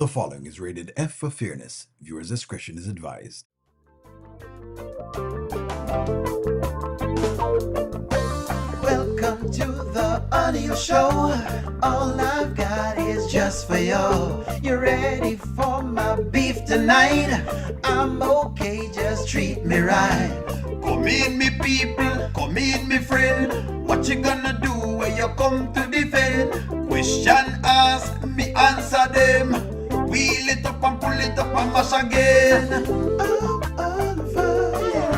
The following is rated F for fairness. Viewers' discretion is advised. Welcome to the audio show. All I've got is just for you. You ready for my beef tonight? I'm okay, just treat me right. Come in, me people, come in, me friend. What you gonna do when you come to defend? Question ask, me answer them. Wheel it up and pull it up and mash again. I'm on fire.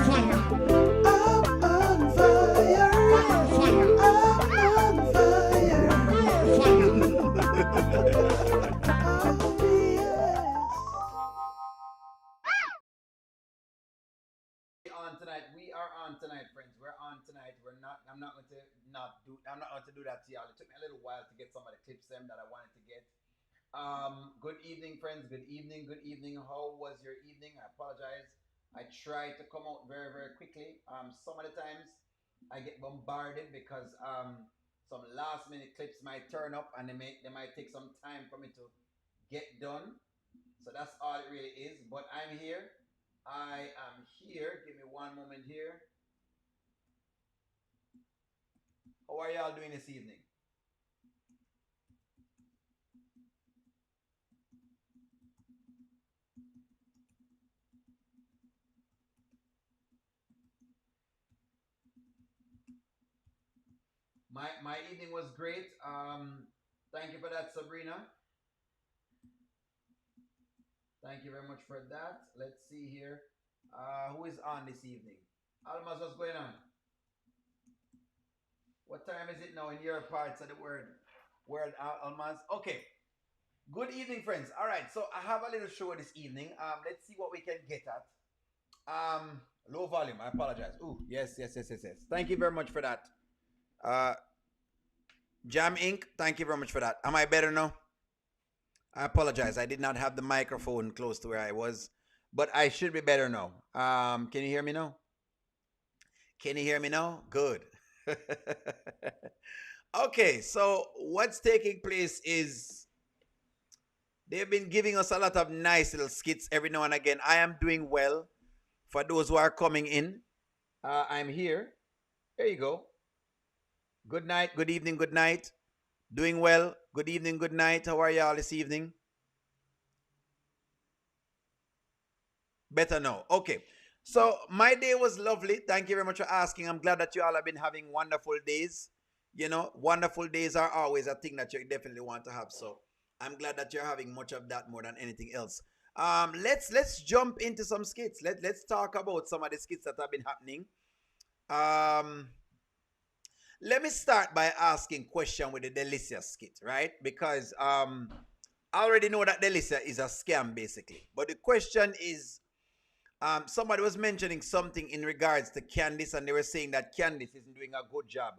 I'm on fire. I'm on fire. Oh, yes. We are on tonight, friends. We're on tonight. I'm not going to do that to y'all. It took me a little while to get some of the clips them that I wanted to get. Good evening, friends. Good evening. Good evening. How was your evening? I apologize. I tried to come out very, very quickly. Some of the times I get bombarded because some last minute clips might turn up and they might take some time for me to get done. So that's all it really is. But I'm here. I am here. Give me one moment here. How are y'all doing this evening? My evening was great. Thank you for that, Sabrina. Thank you very much for that. Let's see here. Who is on this evening? Almas, what's going on? What time is it now in your parts of the world, Almas? Okay. Good evening, friends. All right, so I have a little show this evening. Let's see what we can get at. Low volume. I apologize. Ooh, yes. Thank you very much for that. Jam Inc. Thank you very much for that. Am I better now? I apologize. I did not have the microphone close to where I was, but I should be better now. Can you hear me now? Can you hear me now? Good. Okay, so what's taking place is they've been giving us a lot of nice little skits every now and again. I am doing well. For those who are coming in, I'm here. There you go. Good night, good evening, good night. Doing well. Good evening, good night. How are y'all this evening? Better now. Okay. So my day was lovely. Thank you very much for asking. I'm glad that you all have been having wonderful days. You know, wonderful days are always a thing that you definitely want to have. So I'm glad that you're having much of that more than anything else. Let's jump into some skits. Let's talk about some of the skits that have been happening. Let me start by asking question with the Delicia skit, right? Because I already know that Delicia is a scam basically. But the question is, somebody was mentioning something in regards to Candice, and they were saying that Candice isn't doing a good job.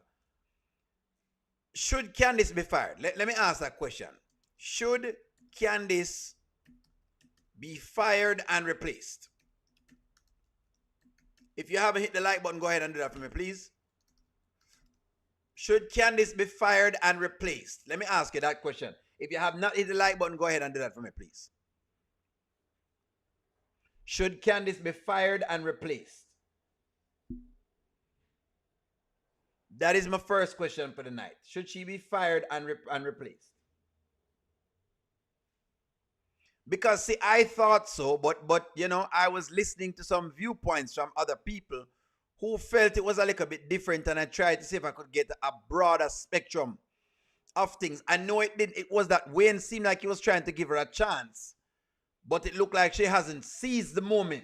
Should Candice be fired? Let me ask that question. Should Candice be fired and replaced? If you haven't hit the like button, go ahead and do that for me, please. Should Candice be fired and replaced? Let me ask you that question. If you have not hit the like button, go ahead and do that for me, please. Should Candice be fired and replaced? That is my first question for the night. Should she be fired and replaced? Because, see, I thought so, but you know, I was listening to some viewpoints from other people who felt it was a little bit different, and I tried to see if I could get a broader spectrum of things. I know it didn't. It was that Wayne seemed like he was trying to give her a chance, but it looked like she hasn't seized the moment.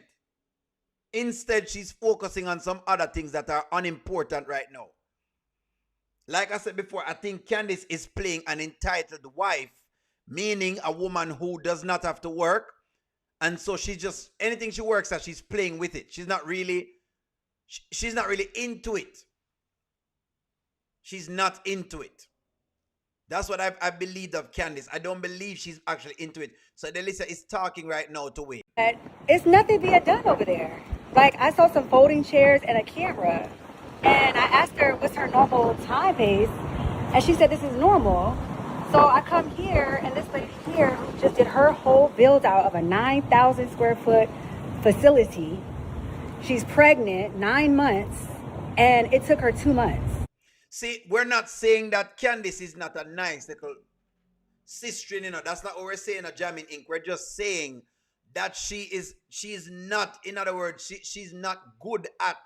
Instead, she's focusing on some other things that are unimportant right now. Like I said before, I think Candice is playing an entitled wife, meaning a woman who does not have to work, and so she just, anything she works at, she's playing with it. She's not really into it. She's not into it. That's what I believed of Candice. I don't believe she's actually into it. So Delisa is talking right now to Wayne. It's nothing being done over there. Like, I saw some folding chairs and a camera, and I asked her what's her normal time base, and she said this is normal. So I come here, and this lady here just did her whole build out of a 9,000 square foot facility. She's pregnant, 9 months, and it took her 2 months. See, we're not saying that Candice is not a nice little sister, that's not what we're saying at Jamming Inc. We're just saying that she's not, in other words, she's not good at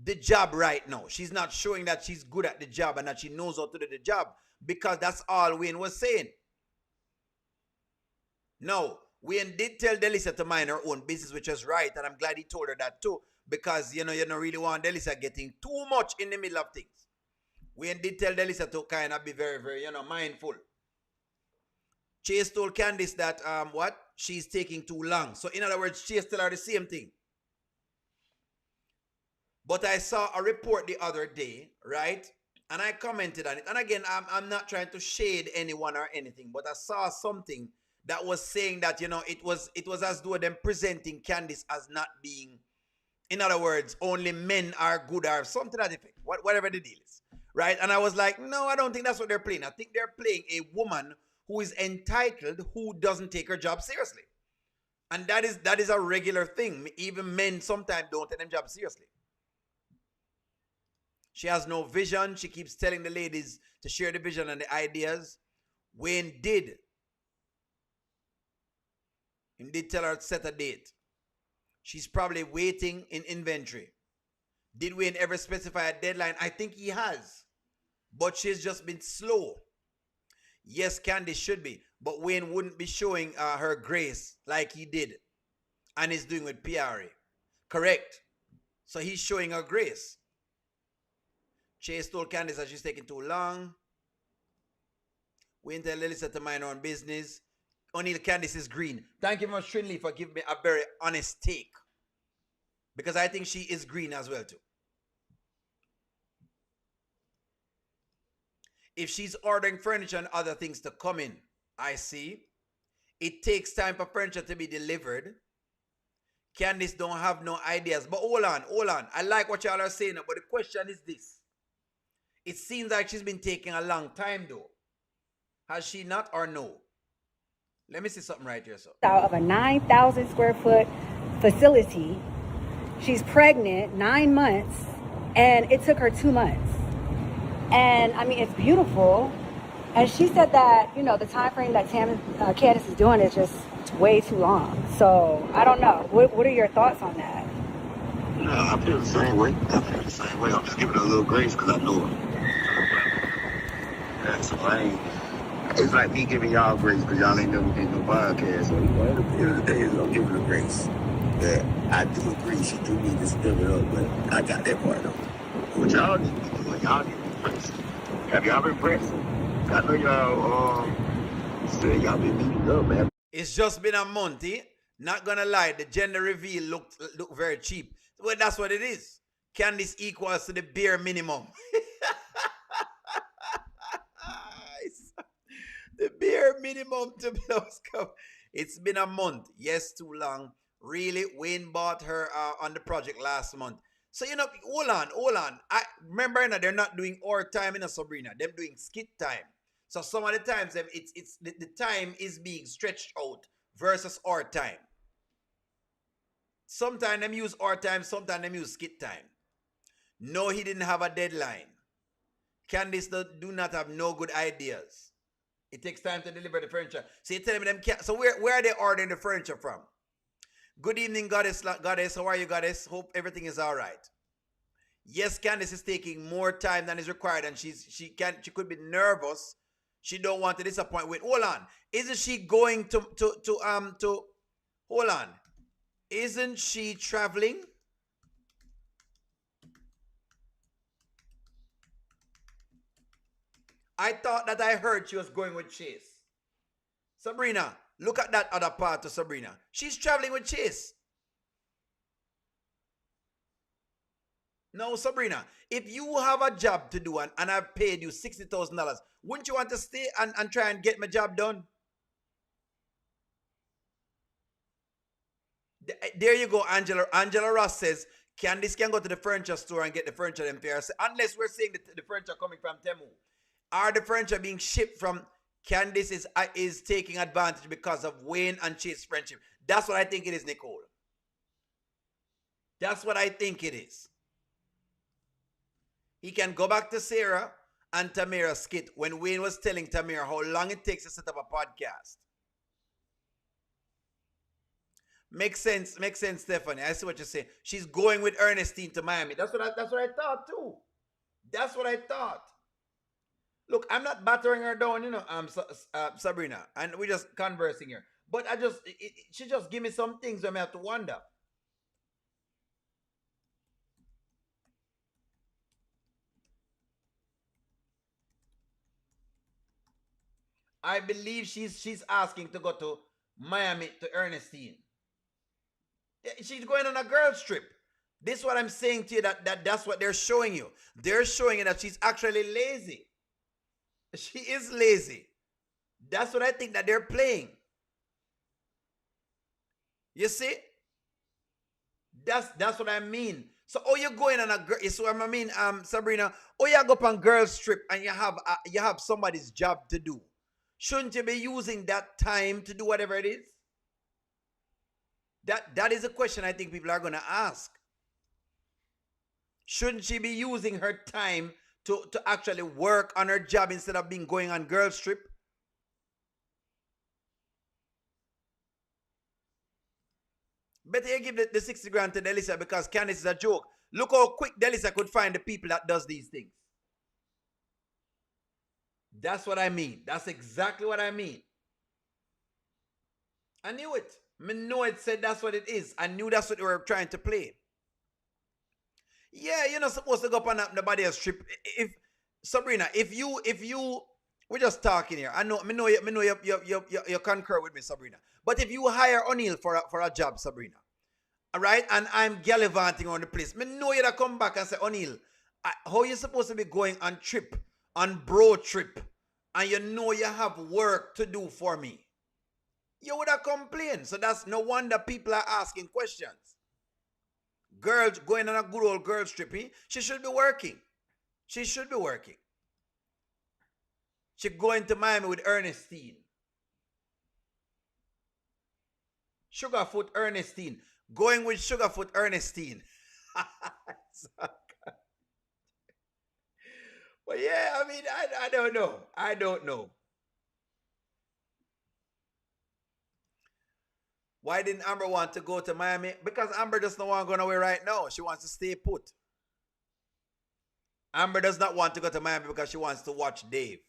the job right now. She's not showing that she's good at the job and that she knows how to do the job, because that's all Wayne was saying. No, Wayne did tell Delisa to mind her own business, which is right, and I'm glad he told her that too, because you don't really want Delisa getting too much in the middle of things. Wayne did tell Delisa to kind of be very, very, mindful. Chase told Candice that she's taking too long. So in other words, Chase tell her the same thing. But I saw a report the other day, right? And I commented on it. And again, I'm not trying to shade anyone or anything, but I saw something that was saying that, it was as though them presenting Candice as not being, in other words, only men are good or something to that effect, whatever the deal is, right? And I was like, no, I don't think that's what they're playing. I think they're playing a woman who is entitled, who doesn't take her job seriously. And that is a regular thing. Even men sometimes don't take them job seriously. She has no vision. She keeps telling the ladies to share the vision and the ideas. Wayne did. He did tell her to set a date. She's probably waiting in inventory. Did Wayne ever specify a deadline? I think he has. But she's just been slow. Yes, Candice should be. But Wayne wouldn't be showing her grace like he did. And he's doing with PRA. Correct. So he's showing her grace. Chase told Candice that she's taking too long. Wayne tell Lilisa to mind her own business. O'Neal, Candice is green. Thank you very much, Trinley, for giving me a very honest take. Because I think she is green as well, too. If she's ordering furniture and other things to come in, I see. It takes time for furniture to be delivered. Candice don't have no ideas. But hold on. I like what y'all are saying, but the question is this. It seems like she's been taking a long time, though. Has she not, or no? Let me see something right here, so. Out of a 9,000 square foot facility. She's pregnant, 9 months, and it took her 2 months. And I mean, it's beautiful. And she said that, the time frame that Candice is doing is just way too long. So I don't know. What are your thoughts on that? No, I feel the same way. I'm just giving her a little grace because I know her. Yeah, so it's like me giving y'all grace because y'all ain't never did no podcast. So at the end of the day, I'm giving her grace. That I do agree she do need to step it up, but I got that part though. What y'all need to be doing, y'all need to be pressing. Have y'all been pressing? I know y'all said y'all been meeting up, man. It's just been a month, eh? Not gonna lie, the gender reveal looked very cheap. Well, that's what it is. Candice equals to the bare minimum. The bare minimum to blouse cover. It's been a month. Yes, too long. Really, Wayne bought her on the project last month. So, hold on. I remember, they're not doing our time in Sabrina. They're doing skit time. So some of the times, the time is being stretched out versus our time. Sometimes them use our time, sometimes them use skit time. No, he didn't have a deadline. Candice do not have no good ideas. It takes time to deliver the furniture. So you're telling me them can't. So where are they ordering the furniture from? Good evening, Goddess. How are you, Goddess? Hope everything is all right. Yes, Candice is taking more time than is required, and she could be nervous. She don't want to disappoint with. Hold on. Isn't she going to hold on. Isn't she traveling? I thought that I heard she was going with Chase. Sabrina, look at that other part of Sabrina. She's traveling with Chase. No, Sabrina, if you have a job to do and I've paid you $60,000, wouldn't you want to stay and try and get my job done? There you go, Angela. Angela Ross says, Candice can go to the furniture store and get the furniture in Paris. Unless we're saying the furniture coming from Temu. Are the furniture being shipped from Candice is taking advantage because of Wayne and Chase's friendship. That's what I think it is, Nicole. That's what I think it is. He can go back to Sarah and Tamira's skit when Wayne was telling Tamira how long it takes to set up a podcast. Makes sense, Stephanie. I see what you're saying. She's going with Ernestine to Miami. That's what I thought too. That's what I thought. Look, I'm not battering her down, Sabrina, and we're just conversing here. But she just give me some things where I have to wonder. I believe she's asking to go to Miami to Ernestine. She's going on a girls trip. This is what I'm saying to you, that's what they're showing you. They're showing you that she's actually lazy. She is lazy. That's what I think that they're playing. You see? That's what I mean. So, you're going on a girl. You see what I mean, Sabrina? You go on girls trip and you have somebody's job to do. Shouldn't you be using that time to do whatever it is? That is a question I think people are going to ask. Shouldn't she be using her time to actually work on her job instead of going on girls trip? Better you give the 60 grand to Delisa because Candice is a joke. Look how quick Delisa could find the people that does these things. That's what I mean. That's exactly what I mean. I knew it. I know it said that's what it is. I knew that's what they were trying to play. Yeah, you're not supposed to go up on nobody else's trip. If Sabrina, if you, we're just talking here. I know you concur with me, Sabrina. But if you hire O'Neill for a job, Sabrina, all right, and I'm gallivanting on the place, I know you to come back and say, O'Neill, how you supposed to be going on trip, on bro trip, and you know you have work to do for me? You would have complained. So that's no wonder people are asking questions. Girls going on a good old girls trip, she should be working. She should be working. She going to Miami with Ernestine. Sugarfoot Ernestine. Going with Sugarfoot Ernestine. But yeah, I mean, I don't know. I don't know. Why didn't Amber want to go to Miami? Because Amber does not want to go away right now. She wants to stay put. Amber does not want to go to Miami because she wants to watch Dave.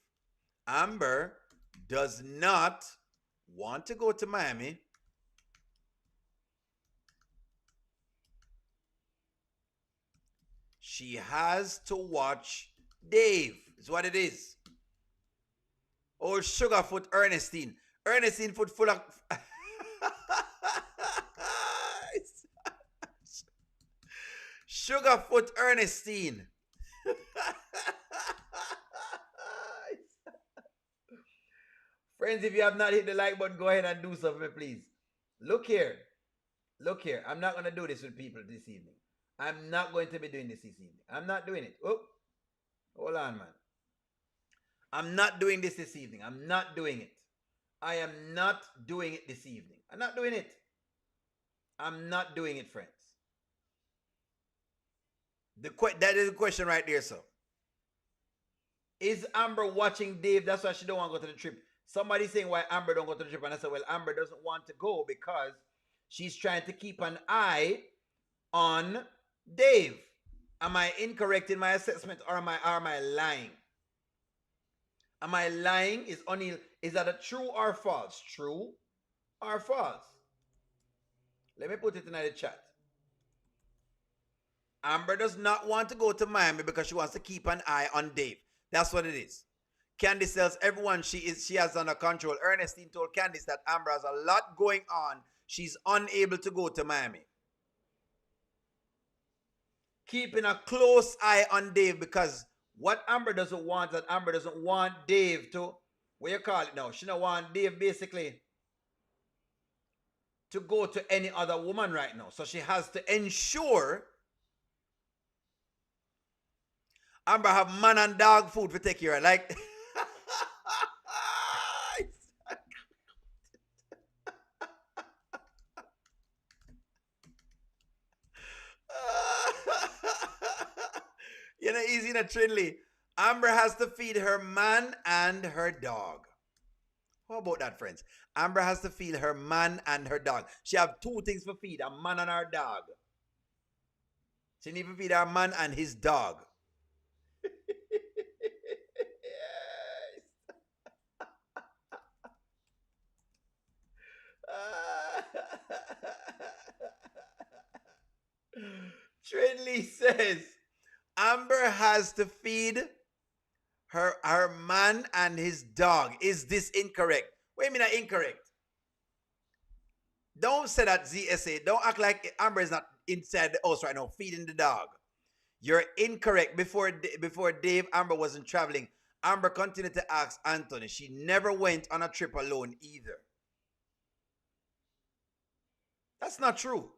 Amber does not want to go to Miami. She has to watch Dave. Is what it is. Oh, Sugarfoot Ernestine. Ernestine foot full of... Sugarfoot Ernestine. Friends, if you have not hit the like button, go ahead and do so for me, please. Look here. Look here. I'm not going to do this with people this evening. I'm not going to be doing this evening. I'm not doing it. Oh, hold on, man. I'm not doing this evening. I'm not doing it. I am not doing it this evening. I'm not doing it. I'm not doing it, friends. That is the question right there, so. Is Amber watching Dave? That's why she don't want to go to the trip. Somebody saying why Amber don't go to the trip. And I said, well, Amber doesn't want to go because she's trying to keep an eye on Dave. Am I incorrect in my assessment or am I lying? Am I lying? Is that a true or false? True or false? Let me put it in the chat. Amber does not want to go to Miami because she wants to keep an eye on Dave. That's what it is. Candice tells everyone she has under control. Ernestine told Candice that Amber has a lot going on. She's unable to go to Miami. Keeping a close eye on Dave because what Amber doesn't want, that Amber doesn't want Dave to, what you call it now? She don't want Dave basically to go to any other woman right now. So she has to ensure Amber have man and dog food to take care of. Like, know, easy, you know, Trinley. Amber has to feed her man and her dog. How about that, friends? Amber has to feed her man and her dog. She have two things for feed, a man and her dog. She need to feed her man and his dog. Trinley says Amber has to feed her man and his dog. Is this incorrect? Wait a minute, incorrect. Don't say that, ZSA. Don't act like Amber is not inside the house right now feeding the dog. You're incorrect. Before Dave, Amber wasn't traveling. Amber continued to ask Anthony. She never went on a trip alone either. That's not true.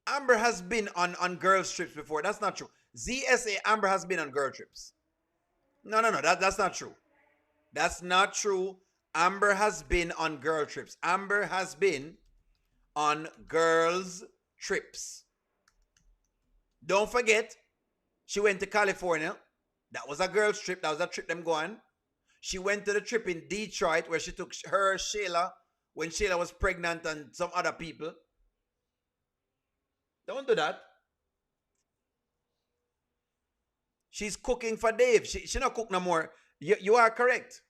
Amber has been on girls' trips before. That's not true. ZSA, Amber has been on girl trips. No. That's not true. That's not true. Amber has been on girl trips. Amber has been on girls' trips. Don't forget, she went to California. That was a girls' trip. That was a trip them going. She went to the trip in Detroit where she took her Shayla when Shayla was pregnant and some other people. Don't do that. She's cooking for Dave. She not cook no more. You are correct.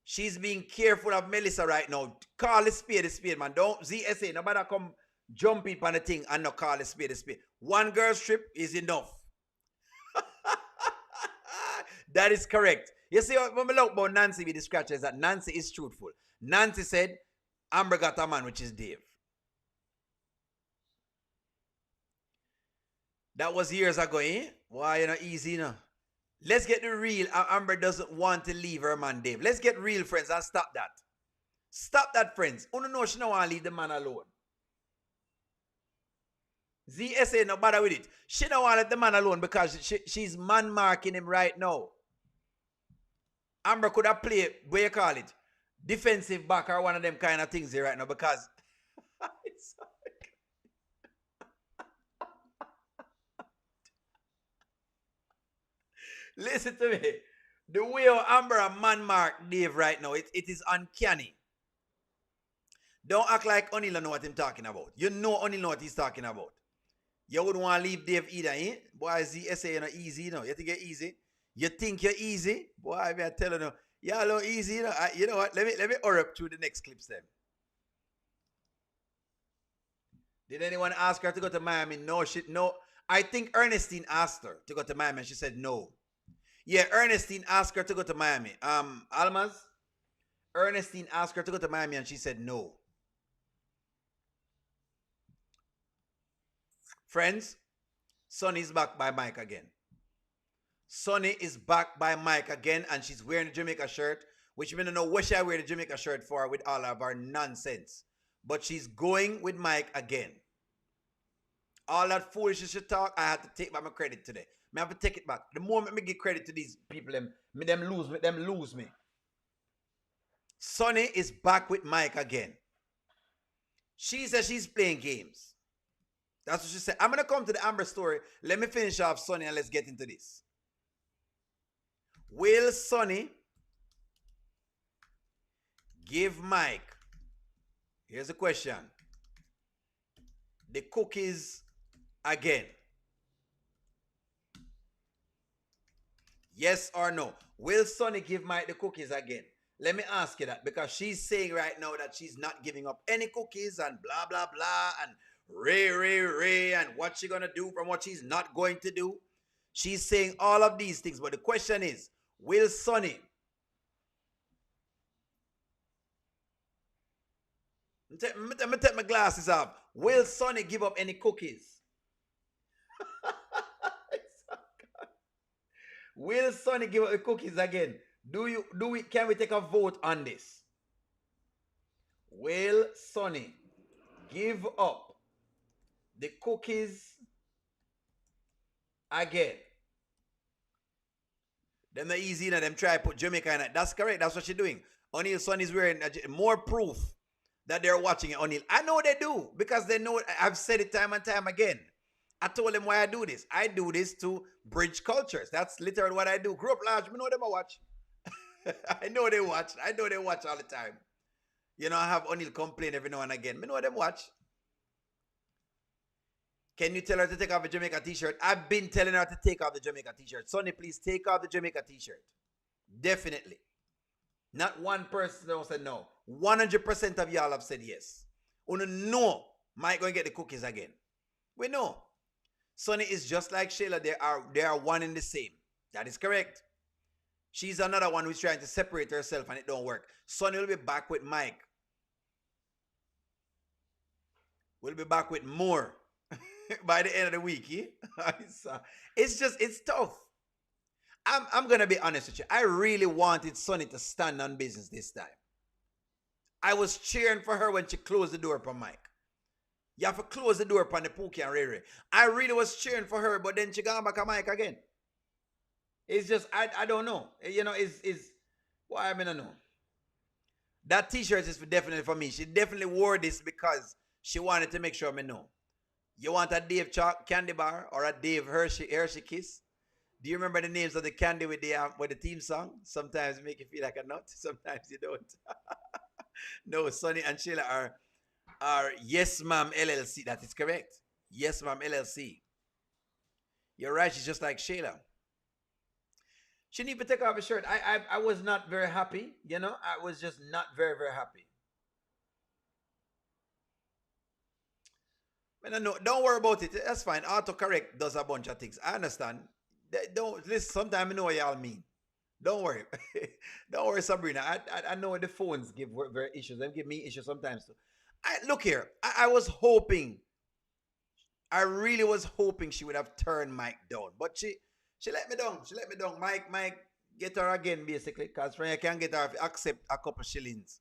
She's being careful of Melissa right now. Call a spade, man. Don't ZSA. Nobody come jump in on the thing and not call a spade. One girl's trip is enough. That is correct. You see, when we look about Nancy with the scratches, that Nancy is truthful. Nancy said, Amber got a man, which is Dave. That was years ago, eh? Why, you know, easy, you know. Let's get the real. Amber doesn't want to leave her man, Dave. Let's get real, friends, and stop that. Stop that, friends. Oh, no, she don't want to leave the man alone. ZSA, no bother with it. She don't want to let the man alone because she's man-marking him right now. Amber could have played, what you call it, defensive back or one of them kind of things here right now because... Listen to me. The way Amber and man mark Dave right now, it is uncanny. Don't act like O'Neal know what I'm talking about. You know O'Neal know what he's talking about. You wouldn't want to leave Dave either, eh? Boy, ZSA, you know, easy, you know. You think you're easy? You think you're easy? Boy, I'm telling you, you're a little easy, you know. You know what? Let me hurry up through the next clips then. Did anyone ask her to go to Miami? No, no. I think Ernestine asked her to go to Miami and she said no. Yeah, Ernestine asked her to go to Miami. Almaz, Ernestine asked her to go to Miami and she said no. Friends, Sonny's back by Mike again. Sonny is back by Mike again and she's wearing the Jamaica shirt, which we don't know what she wear the Jamaica shirt for with all of our nonsense. But she's going with Mike again. All that foolishness she talk, I had to take back my credit today. I have to take it back. The moment I give credit to these people, them lose me. Sonny is back with Mike again. She says she's playing games. That's what she said. I'm going to come to the Amber story. Let me finish off Sonny and let's get into this. Will Sonny give Mike, here's the question, the cookies again? Yes or no? Will Sonny give Mike the cookies again? Let me ask you that because she's saying right now that she's not giving up any cookies and blah, blah, blah and Ray and what she's going to do from what she's not going to do. She's saying all of these things. But the question is, will Sonny let me take my glasses off. Will Sonny give up any cookies? Will Sonny give up the cookies again? Can we take a vote on this? Will Sonny give up the cookies again? Them not easy, them try to put Jamaica in it. That's correct. That's what she's doing. O'Neal Son is wearing more proof that they're watching it. O'Neal, I know they do because they know. I've said it time and time again. I told them why I do this. I do this to bridge cultures. That's literally what I do. Group large, me know them I watch. I know they watch. I know they watch all the time. You know, I have O'Neill complain every now and again. Me know them watch. Can you tell her to take off the Jamaica t-shirt? I've been telling her to take off the Jamaica t-shirt. Sonny, please take off the Jamaica t-shirt. Definitely. Not one person that said no. 100% of y'all have said yes. We know Mike going to get the cookies again. We know. Sonny is just like Shayla. They are one and the same. That is correct. She's another one who's trying to separate herself and it don't work. Sonny will be back with Mike. We'll be back with more by the end of the week. Eh? It's tough. I'm going to be honest with you. I really wanted Sonny to stand on business this time. I was cheering for her when she closed the door upon Mike. You have to close the door upon the Pookie and Ray Ray. I really was cheering for her, but then she gone back on Mike again. It's just, I don't know. You know, why I mean, I don't know. That t-shirt is definitely for me. She definitely wore this because she wanted to make sure I know. You want a Dave candy bar or a Dave Hershey Kiss? Do you remember the names of the candy with the theme song? Sometimes make you feel like a nut. Sometimes you don't. No, Sonny and Sheila are Yes Ma'am LLC. That is correct. Yes Ma'am LLC. You're right. She's just like Sheila. She need to take off her shirt. I was not very happy. You know, I was just not very, very happy. Don't worry about it. That's fine. Autocorrect does a bunch of things. I understand. Don't listen. Sometimes I know what y'all mean. Don't worry. Don't worry, Sabrina. I know the phones give very issues. They give me issues sometimes too. Look here. I was hoping. I really was hoping she would have turned Mike down, but she let me down. She let me down. Mike, get her again basically, because Freya can get her to accept a couple shillings.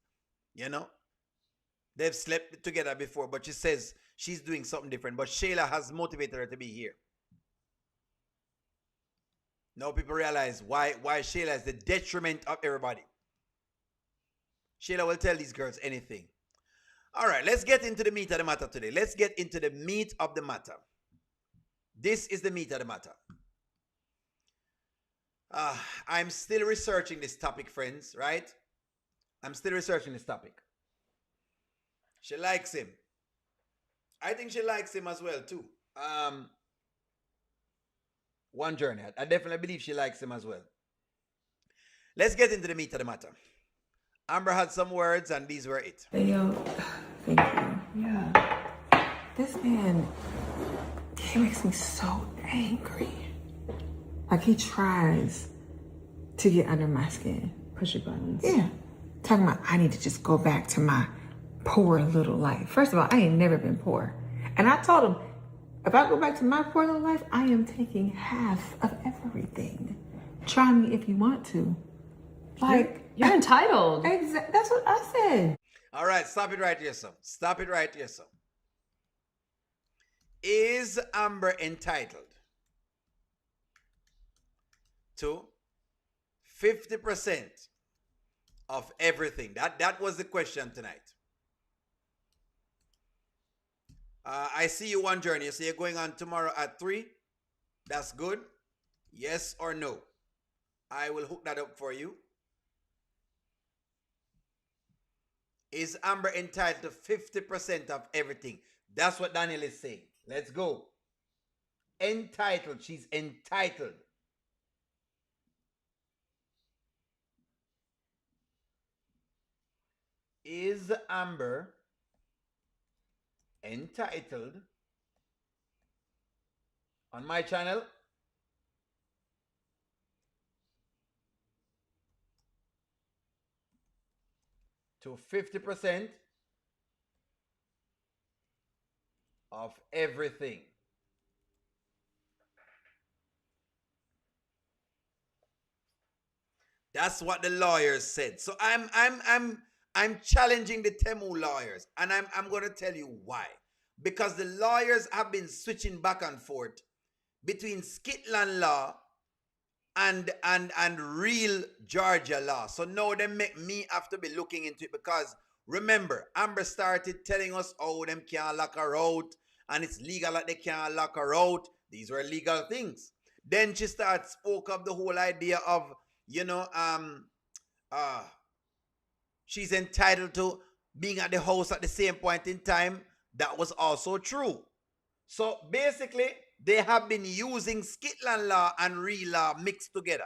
You know, they've slept together before, but she says she's doing something different. But Shayla has motivated her to be here. Now people realize why Shayla is the detriment of everybody. Shayla will tell these girls anything. All right, let's get into the meat of the matter today. Let's get into the meat of the matter. This is the meat of the matter. I'm still researching this topic, friends, right? I'm still researching this topic. She likes him. I think she likes him as well, too. One journey. I definitely believe she likes him as well. Let's get into the meat of the matter. Amber had some words, and these were it. Thank you. Yeah. This man, he makes me so angry. Like, he tries to get under my skin. Push your buttons. Yeah. Talking about, I need to just go back to my poor little life. First of all, I ain't never been poor. And I told him, if I go back to my poor little life, I am taking half of everything. Try me if you want to. Like, you're entitled. Exactly. That's what I said. All right, stop it right here, son. Stop it right here, son. Is Amber entitled to 50% of everything? That was the question tonight. I see you one journey. You say you're going on tomorrow at 3. That's good. Yes or no? I will hook that up for you. Is Amber entitled to 50% of everything? That's what Daniel is saying. Let's go. Entitled. She's entitled. Is Amber entitled on my channel to 50% of everything? That's what the lawyers said. So I'm challenging the Temu lawyers, and I'm going to tell you why. Because the lawyers have been switching back and forth between Skitland law and real Georgia law. So now they make me have to be looking into it, because remember, Amber started telling us, oh, them can't lock her out and it's legal that they can't lock her out. These were legal things. Then she spoke up the whole idea of, you know, uh, she's entitled to being at the house at the same point in time. That was also true. So basically, they have been using Skitland law and real law mixed together.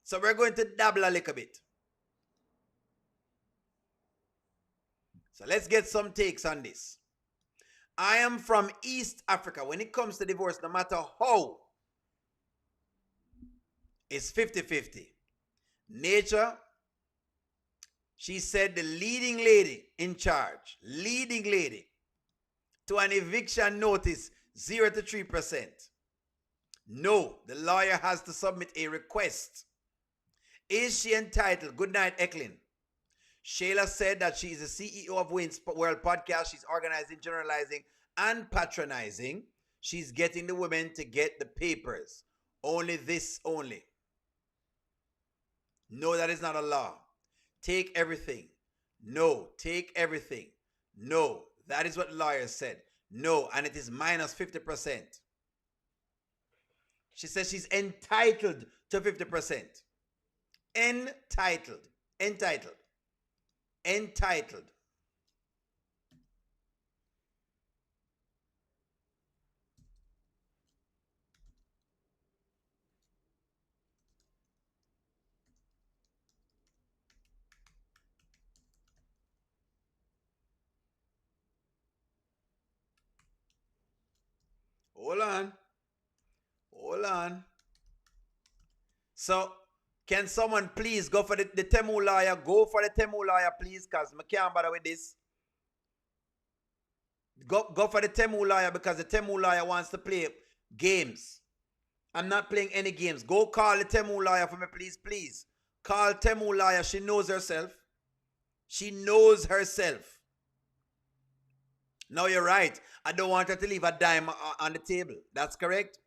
So we're going to dabble a little bit. So let's get some takes on this. I am from East Africa. When it comes to divorce, no matter how, it's 50-50. Nature, she said the leading lady in charge, leading lady, to an eviction notice, 0 to 3%. No, the lawyer has to submit a request. Is she entitled? Good night, Eklund. Shayla said that she is the CEO of Wayne's World Podcast. She's organizing, generalizing, and patronizing. She's getting the women to get the papers. Only this only. No, that is not a law. Take everything. No, take everything. No, that is what lawyers said. No, and it is minus 50%. She says she's entitled to 50%. Entitled. Entitled. Entitled. Hold on. Hold on. So, can someone please go for the Temu lawyer? Go for the Temu lawyer, please, because I can't bother with this. Go for the Temu lawyer, because the Temu lawyer wants to play games. I'm not playing any games. Go call the Temu lawyer for me, please, please. Call Temu lawyer. She knows herself. She knows herself. No, you're right. I don't want her to leave a dime on the table. That's correct.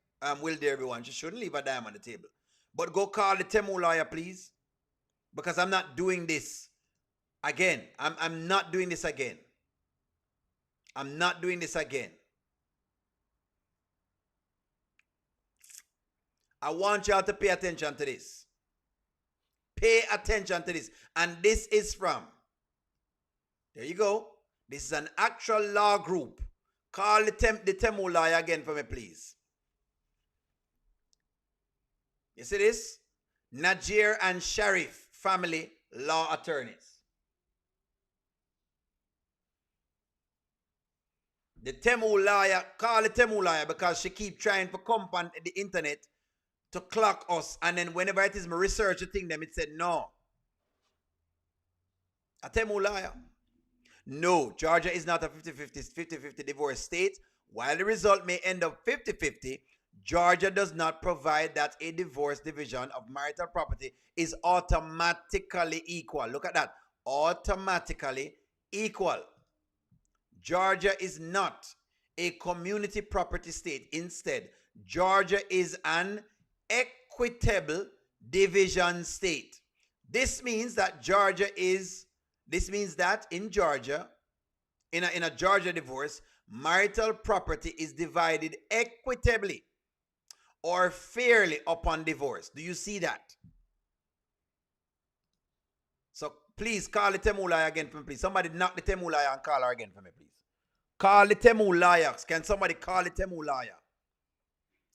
Will there everyone? She shouldn't leave a dime on the table. But go call the Temu lawyer, please. Because I'm not doing this again. I'm not doing this again. I'm not doing this again. I want y'all to pay attention to this. Pay attention to this. And this is from, there you go. This is an actual law group. Call the Temu lawyer again for me, please. You see this? Najir and Sharif family law attorneys. The Temu lawyer, call the Temu lawyer, because she keep trying to come on the internet to clock us, and then whenever it is my research the thing, them it said no. A Temu lawyer. No, Georgia is not a 50-50 divorce state. While the result may end up 50-50, Georgia does not provide that a divorce division of marital property is automatically equal. Look at that. Automatically equal. Georgia is not a community property state. Instead, Georgia is an equitable division state. This means that in Georgia, in a Georgia divorce, marital property is divided equitably or fairly upon divorce. Do you see that? So please call the Temu lawyer again for me, please. Somebody knock the Temu lawyer and call her again for me, please. Call the Temu lawyer. Can somebody call the Temu lawyer?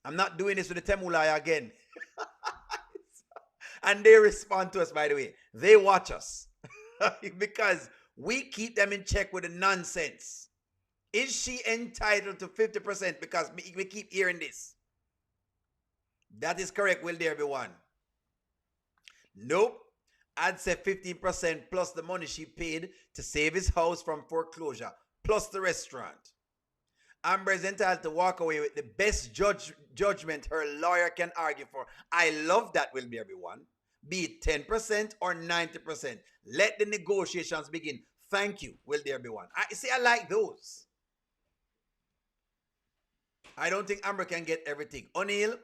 I'm not doing this with the Temu lawyer again. And they respond to us, by the way. They watch us. Because we keep them in check with the nonsense. Is she entitled to 50%? Because we keep hearing this. That is correct, will there be one? Nope. I'd say 15% plus the money she paid to save his house from foreclosure, plus the restaurant. Amber is entitled to walk away with the best judgment her lawyer can argue for. I love that, will be everyone. Be it 10% or 90%. Let the negotiations begin. Thank you, will there be one? I like those. I don't think Amber can get everything. O'Neill,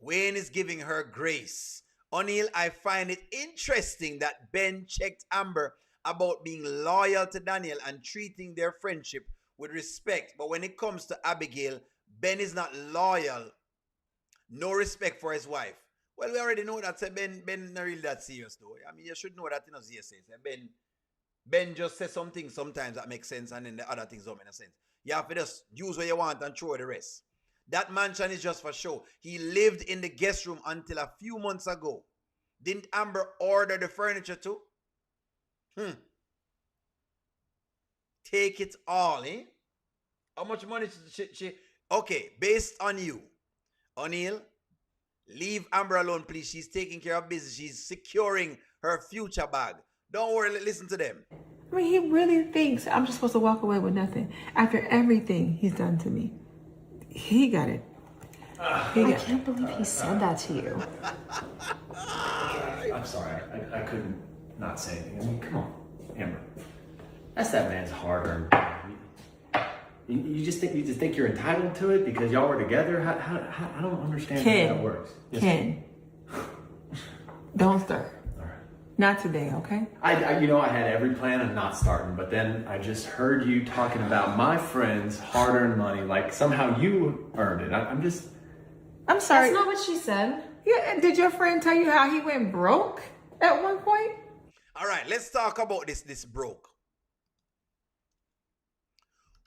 Wayne is giving her grace. O'Neill, I find it interesting that Ben checked Amber about being loyal to Daniel and treating their friendship with respect. But when it comes to Abigail, Ben is not loyal, no respect for his wife. Well, we already know that. Say Ben not really that serious though. I mean, you should know that in a says. Ben just says something sometimes that makes sense, and then the other things don't make sense. You have to just use what you want and throw the rest. That mansion is just for show. He lived in the guest room until a few months ago. Didn't Amber order the furniture too? Take it all, eh? How much money she okay, based on you, O'Neal, leave Amber alone, please. She's taking care of business. She's securing her future bag. Don't worry, listen to them. I mean, he really thinks I'm just supposed to walk away with nothing after everything he's done to me. He got it. I can't believe he said that to you. I'm sorry, I couldn't not say anything. I mean, come on, Amber. That's that man's hard-earned money. You just think you're entitled to it because y'all were together? How I don't understand how that works. Yes. Ken, don't start. All right. Not today, okay? I had every plan of not starting, but then I just heard you talking about my friend's hard-earned money, like somehow you earned it. I'm sorry. That's not what she said. Yeah, did your friend tell you how he went broke at one point? All right, let's talk about this broke.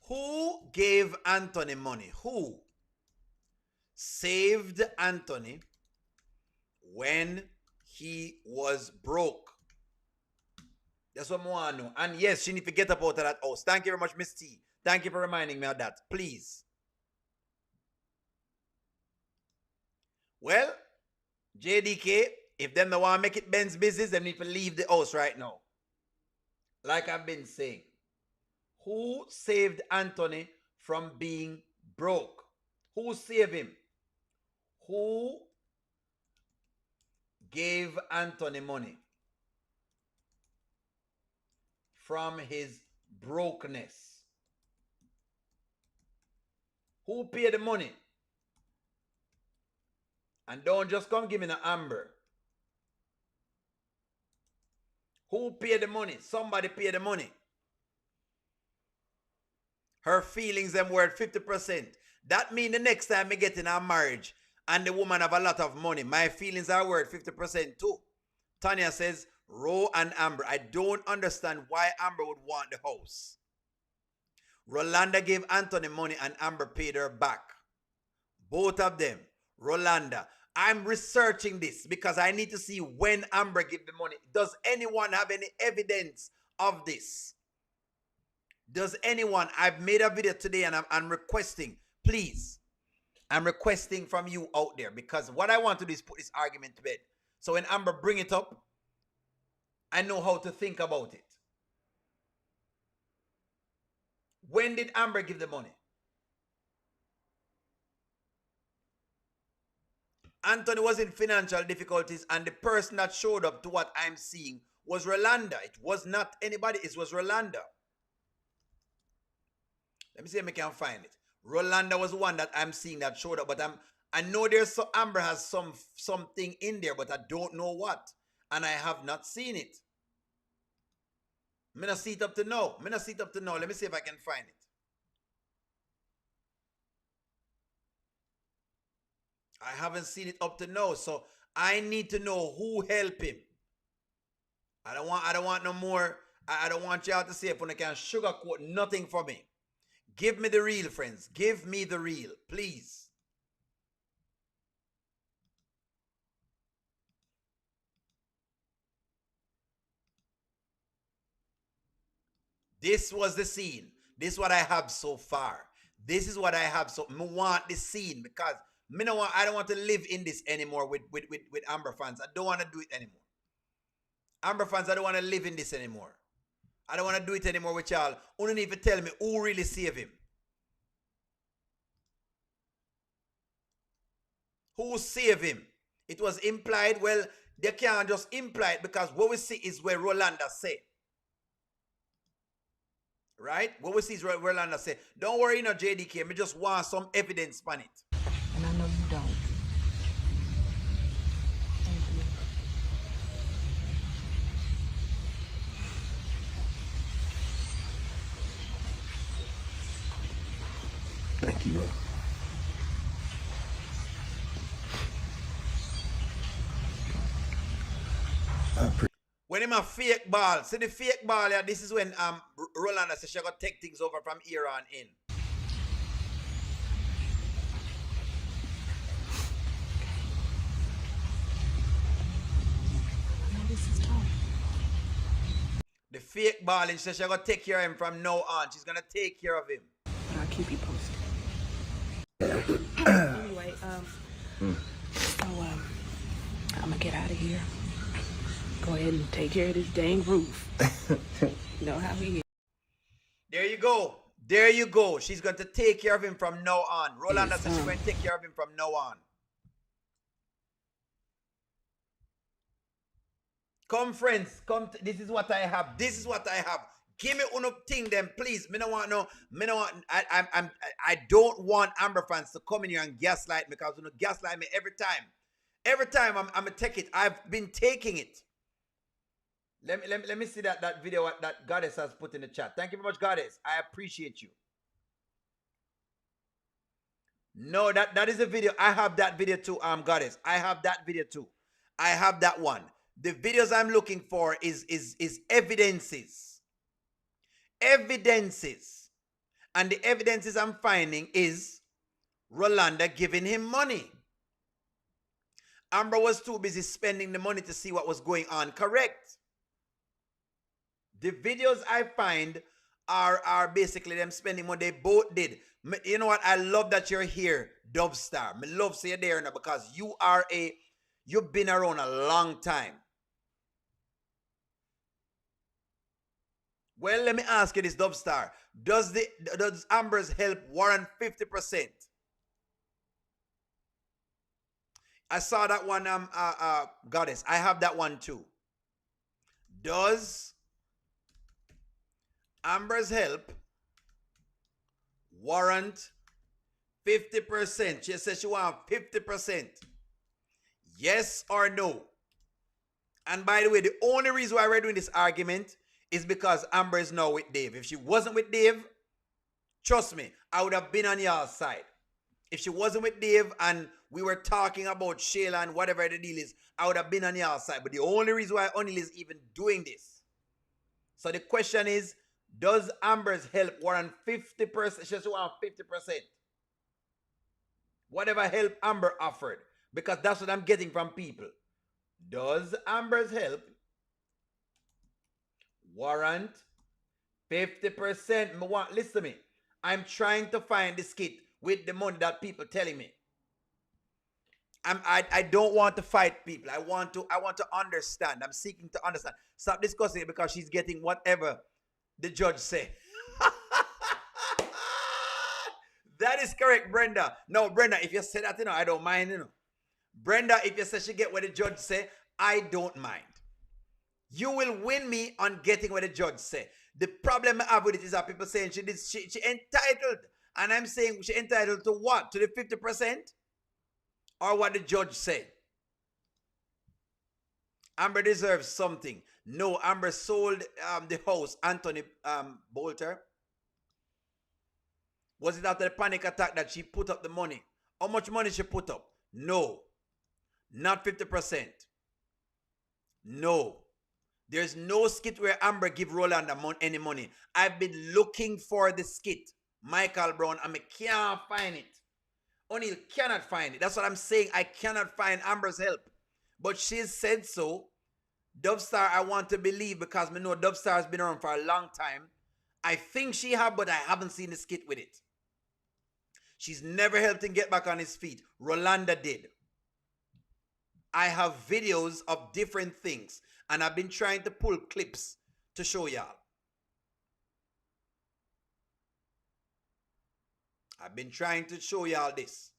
Who gave Anthony money? Who saved Anthony when he was broke? That's what I want to know. And yes, she need to get up out of that house. Thank you very much, Miss T. Thank you for reminding me of that. Please. Well, JDK, if them don't want to make it Ben's business, they need to leave the house right now. Like I've been saying. Who saved Anthony from being broke? Who saved him? Who gave Anthony money from his brokenness? Who paid the money? And don't just come give me the Amber. Who paid the money? Somebody paid the money. Her feelings them worth 50%. That means the next time I get in a marriage and the woman have a lot of money, my feelings are worth 50% too. Tanya says, Ro and Amber, I don't understand why Amber would want the house. Rolanda gave Anthony money and Amber paid her back. Both of them. Rolanda. I'm researching this because I need to see when Amber gave the money. Does anyone have any evidence of this? Does anyone? I've made a video today and I'm requesting, please. I'm requesting from you out there because what I want to do is put this argument to bed. So when Amber bring it up, I know how to think about it. When did Amber give the money? Anthony was in financial difficulties and the person that showed up to what I'm seeing was Rolanda. It was not anybody, it was Rolanda. Let me see if I can find it. Rolanda was the one that I'm seeing that showed up, but I know there's Amber has something in there, but I don't know what. And I have not seen it. I'm going to see it up to now. Let me see if I can find it. I haven't seen it up to now, so I need to know who helped him. I don't want no more. I don't want y'all to say if I can sugarcoat nothing for me. Give me the real, friends. Give me the real, please. This was the scene. This is what I have so far. This is what I have. So I want this scene because I don't want to live in this anymore with Amber fans. I don't want to do it anymore. Amber fans, I don't want to live in this anymore. I don't want to do it anymore with y'all. Only need to tell me who really saved him. Who saved him? It was implied. Well, they can't just imply it because what we see is where Rolanda said. Right? What we see is where Rolanda said. Don't worry, JDK. Me just want some evidence on it. And I know you don't. Thank you. Thank you, bro. When him a fake ball, see the fake ball, yeah, this is when Rolanda says she gonna take things over from here on in. The fake ball, and she says she's gonna take care of him from now on. She's gonna take care of him. But I'll keep you posted. Anyway, I'm gonna get out of here. Go ahead and take care of this dang roof. You know how he is. There you go. There you go. She's going to take care of him from now on. Rolanda Yes, says she's going to take care of him from now on. Come, friends. Come. This is what I have. This is what I have. Give me uno thing, then, please. Me no want no. Me no want. I don't want Amber fans to come in here and gaslight me, because you know gaslight me every time. Every time I'm gonna take it. I've been taking it. Let me see that video that Goddess has put in the chat. Thank you very much, Goddess. I appreciate you. No, that is a video. I have that video too, Goddess. I have that video too. I have that one. The videos I'm looking for is evidences. Evidences. And the evidences I'm finding is Rolanda giving him money. Amber was too busy spending the money to see what was going on. Correct. The videos I find are basically them spending money. They both did. You know what? I love that you're here, Dubstar. I love say you're there now, because you've been around a long time. Well, let me ask you this, Dubstar. Does Amber's help warrant 50%? I saw that one, Goddess. I have that one too. Does Amber's help warrant 50%? She says she wants 50%. Yes or no? And by the way, the only reason why we're doing this argument is because Amber is now with Dave. If she wasn't with Dave, trust me, I would have been on y'all's side. If she wasn't with Dave and we were talking about Shayla and whatever the deal is, I would have been on y'all's side. But the only reason why O'Neal is even doing this. So the question is, does Amber's help warrant 50%? She just want 50%. Whatever help Amber offered. Because that's what I'm getting from people. Does Amber's help warrant 50%? Listen to me. I'm trying to find the skit with the money that people telling me. I don't want to fight people. I want to understand. I'm seeking to understand. Stop discussing it because she's getting whatever the judge say. That is correct, Brenda. No, Brenda, if you say that, I don't mind, Brenda, if you say she get what the judge say, I don't mind. You will win me on getting what the judge say. The problem I have with it is that people saying she entitled. And I'm saying she entitled to what? To the 50%? Or what the judge said? Amber deserves something. No, Amber sold the house, Anthony Bolter. Was it after the panic attack that she put up the money? How much money she put up? No. Not 50%. No. There's no skit where Amber give Rolanda any money. I've been looking for the skit, Michael Brown, and I can't find it. O'Neal cannot find it. That's what I'm saying. I cannot find Amber's help. But she said so. Dubstar, I want to believe, because I know Dubstar has been around for a long time. I think she have, but I haven't seen the skit with it. She's never helped him get back on his feet. Rolanda did. I have videos of different things, and I've been trying to pull clips to show y'all. I've been trying to show y'all this.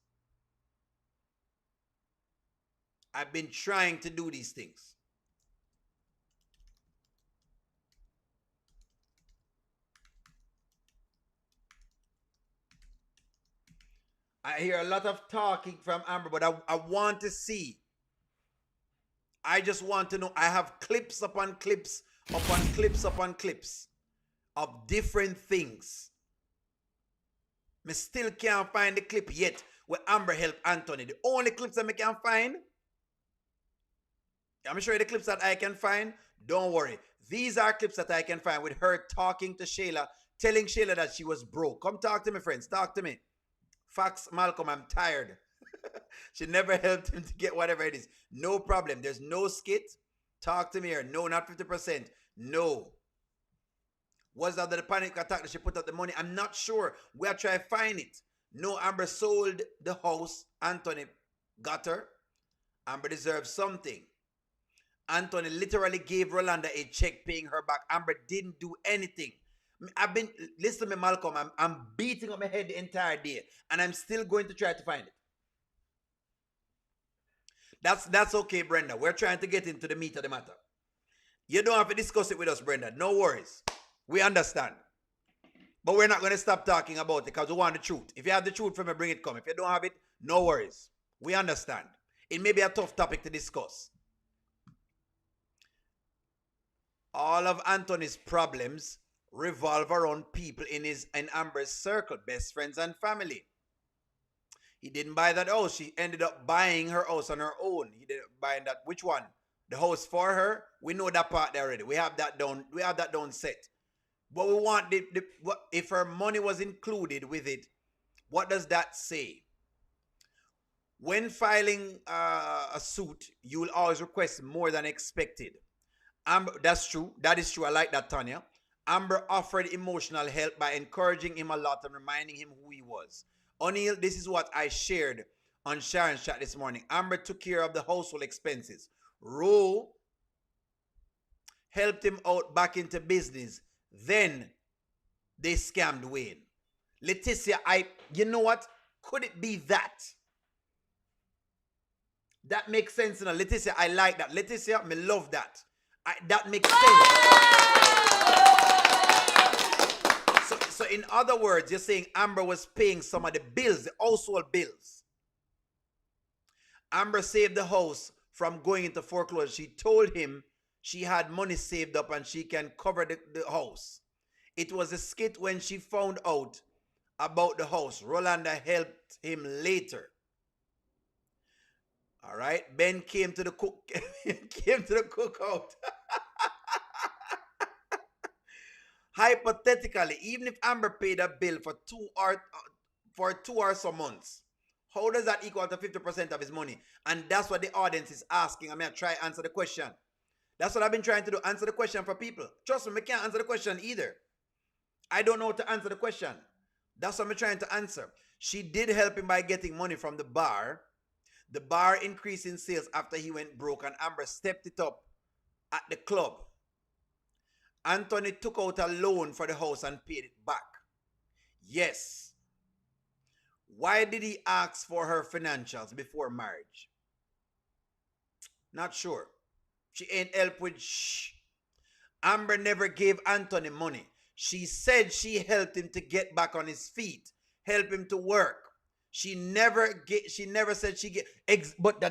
I've been trying to do these things. I hear a lot of talking from Amber, but I want to see. I just want to know. I have clips upon clips upon clips upon clips of different things. Me still can't find the clip yet where Amber helped Anthony. The only clips that I can find, I'm sure the clips that I can find, don't worry. These are clips that I can find with her talking to Shayla, telling Shayla that she was broke. Come talk to me, friends. Talk to me. Facts, Malcolm, I'm tired. She never helped him to get whatever it is. No problem. There's no skit. Talk to me here. No, not 50%. No. Was that the panic attack that she put out the money? I'm not sure. We'll try to find it. No, Amber sold the house. Anthony got her. Amber deserves something. Anthony literally gave Rolanda a check paying her back. Amber didn't do anything. Listen to me, Malcolm, I'm beating up my head the entire day, and I'm still going to try to find it. That's okay, Brenda. We're trying to get into the meat of the matter. You don't have to discuss it with us, Brenda. No worries. We understand. But we're not going to stop talking about it because we want the truth. If you have the truth from me, bring it come. If you don't have it, no worries. We understand. It may be a tough topic to discuss. All of Anthony's problems revolve around people in Amber's circle, best friends and family. He didn't buy that house. She ended up buying her house on her own. He didn't buy that. Which one? The house for her? We know that part there already. We have that down. We have that down set. But we want what if her money was included with it? What does that say? When filing a suit, you will always request more than expected. Amber, that's true. That is true. I like that, Tanya. Amber offered emotional help by encouraging him a lot and reminding him who he was. O'Neill, this is what I shared on Sharon's chat this morning. Amber took care of the household expenses. Ro helped him out back into business. Then they scammed Wayne. Leticia, you know what? Could it be that? That makes sense. You know? Leticia, I like that. Leticia, me love that. That makes sense. So in other words, you're saying Amber was paying some of the bills, the household bills. Amber saved the house from going into foreclosure. She told him she had money saved up and she can cover the house. It was a skit when she found out about the house. Rolanda helped him later. All right. Ben came to the cookout. Hypothetically, even if Amber paid a bill for 2 or so months, how does that equal to 50% of his money? And that's what the audience is asking. I'm going to try to answer the question. That's what I've been trying to do. Answer the question for people. Trust me, I can't answer the question either. I don't know how to answer the question. That's what I'm trying to answer. She did help him by getting money from the bar. The bar increased in sales after he went broke, and Amber stepped it up at the club. Anthony took out a loan for the house and paid it back. Yes. Why did he ask for her financials before marriage? Not sure. She ain't help with shh. Amber never gave Anthony money. She said she helped him to get back on his feet, help him to work. She never said she get. But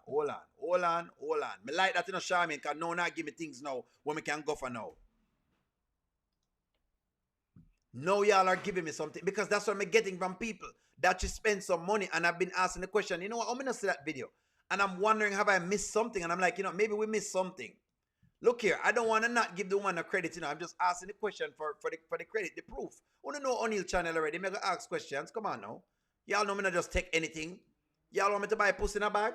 hold on. Me like that, Charmaine, because no, not give me things now when we can go for now. No, y'all are giving me something because that's what I'm getting from people. That you spend some money, and I've been asking the question, you know what, I'm going to see that video. And I'm wondering, have I missed something? And I'm like, maybe we missed something. Look here, I don't want to not give the woman a credit, I'm just asking the question for the credit, the proof. I want to know O'Neill channel already. I'm going to ask questions. Come on now. Y'all know me not just take anything. Y'all want me to buy a pussy in a bag?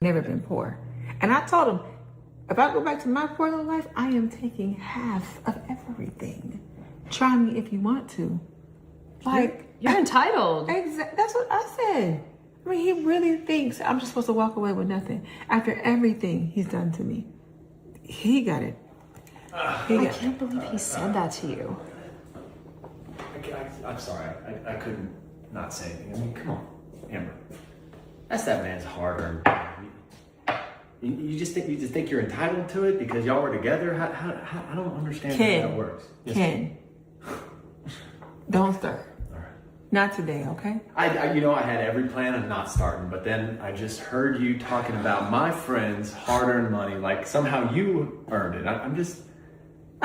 Never been poor. And I told him, if I go back to my poor little life, I am taking half of everything. Try me if you want to. Like, you're entitled. Exactly. That's what I said. I mean, he really thinks I'm just supposed to walk away with nothing after everything he's done to me. He got it. I can't believe he said that to you. I'm sorry. I couldn't not say anything. I mean, come on, Amber. That's that man's hard-earned money. You just think you're entitled to it because y'all were together? How I don't understand how that works. Yes, Ken, don't stir. All right. Not today, okay? I had every plan of not starting, but then I just heard you talking about my friend's hard-earned money, like somehow you earned it. I'm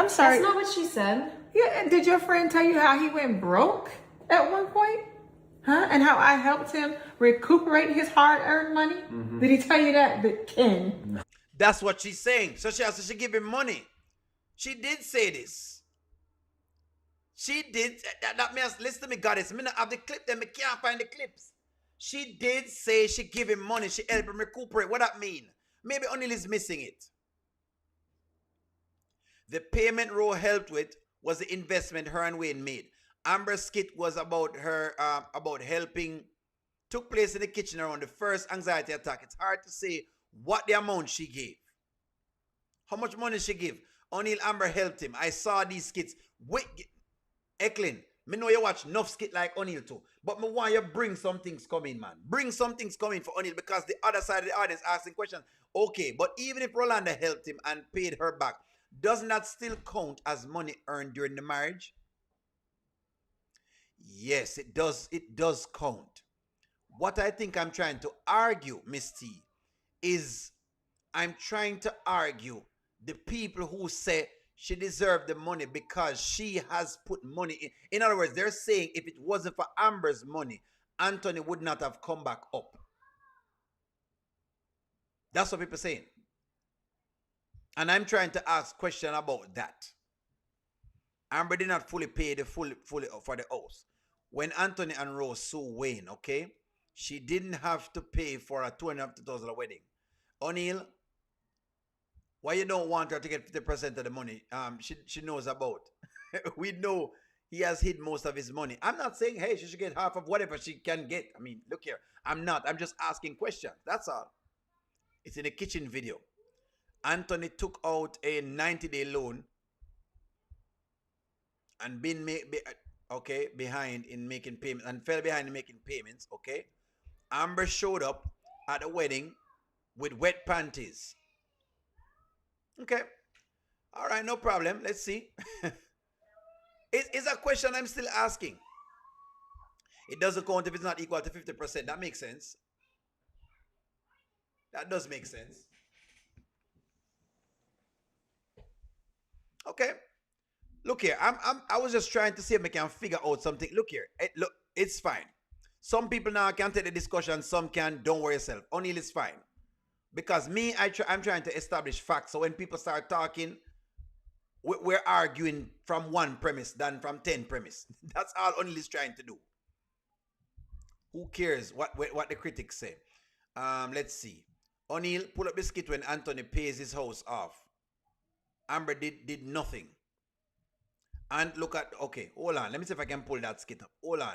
sorry. That's not what she said. Yeah, did your friend tell you how he went broke? at one point? Huh? And how I helped him recuperate his hard-earned money? Did he tell you that, Ken? That's what she's saying. So she give him money. She did say this. She did. That means, listen to me, goddess. Me not have the clip, then me can't find the clips. She did say she give him money. She help him recuperate. What that mean? Maybe O'Neal is missing it. The payment Roe helped with was the investment her and Wayne made. Amber's skit was about her, about helping, took place in the kitchen around the first anxiety attack. It's hard to say what the amount she gave. How much money she give? O'Neal Amber helped him. I saw these skits. Wait, Eklund, me know you watch enough skit like O'Neal too. But me want you bring some things coming, man. Bring some things coming for O'Neal, because the other side of the audience asking questions. Okay, but even if Rolanda helped him and paid her back, doesn't that still count as money earned during the marriage? Yes, it does. It does count. What I think I'm trying to argue, Miss T, is I'm trying to argue the people who say she deserved the money because she has put money in. In other words, they're saying if it wasn't for Amber's money, Anthony would not have come back up. That's what people are saying. And I'm trying to ask question about that. Amber did not fully pay the fully for the house. When Anthony and Rose sue Wayne, okay, she didn't have to pay for a $250,000 wedding. O'Neal, why you don't want her to get 50% of the money she knows about? We know he has hid most of his money. I'm not saying, hey, she should get half of whatever she can get. I mean, look here. I'm just asking questions. That's all. It's in a kitchen video. Anthony took out a 90-day loan and behind in making payments, and fell behind in making payments, okay? Amber showed up at the wedding with wet panties. Okay. All right, no problem. Let's see. It's a question I'm still asking. It doesn't count if it's not equal to 50%. That makes sense. That does make sense. Okay. Look here. I was just trying to see if I can figure out something. Look here. Look, it's fine. Some people now can take the discussion. Some can. Don't worry yourself. O'Neal is fine. Because me, I'm trying to establish facts. So when people start talking, we're arguing from one premise than from 10 premise. That's all O'Neal is trying to do. Who cares what the critics say? Let's see. O'Neal, pull up the skit when Anthony pays his house off. Amber did nothing. And look at, okay, hold on. Let me see if I can pull that skit up. Hold on.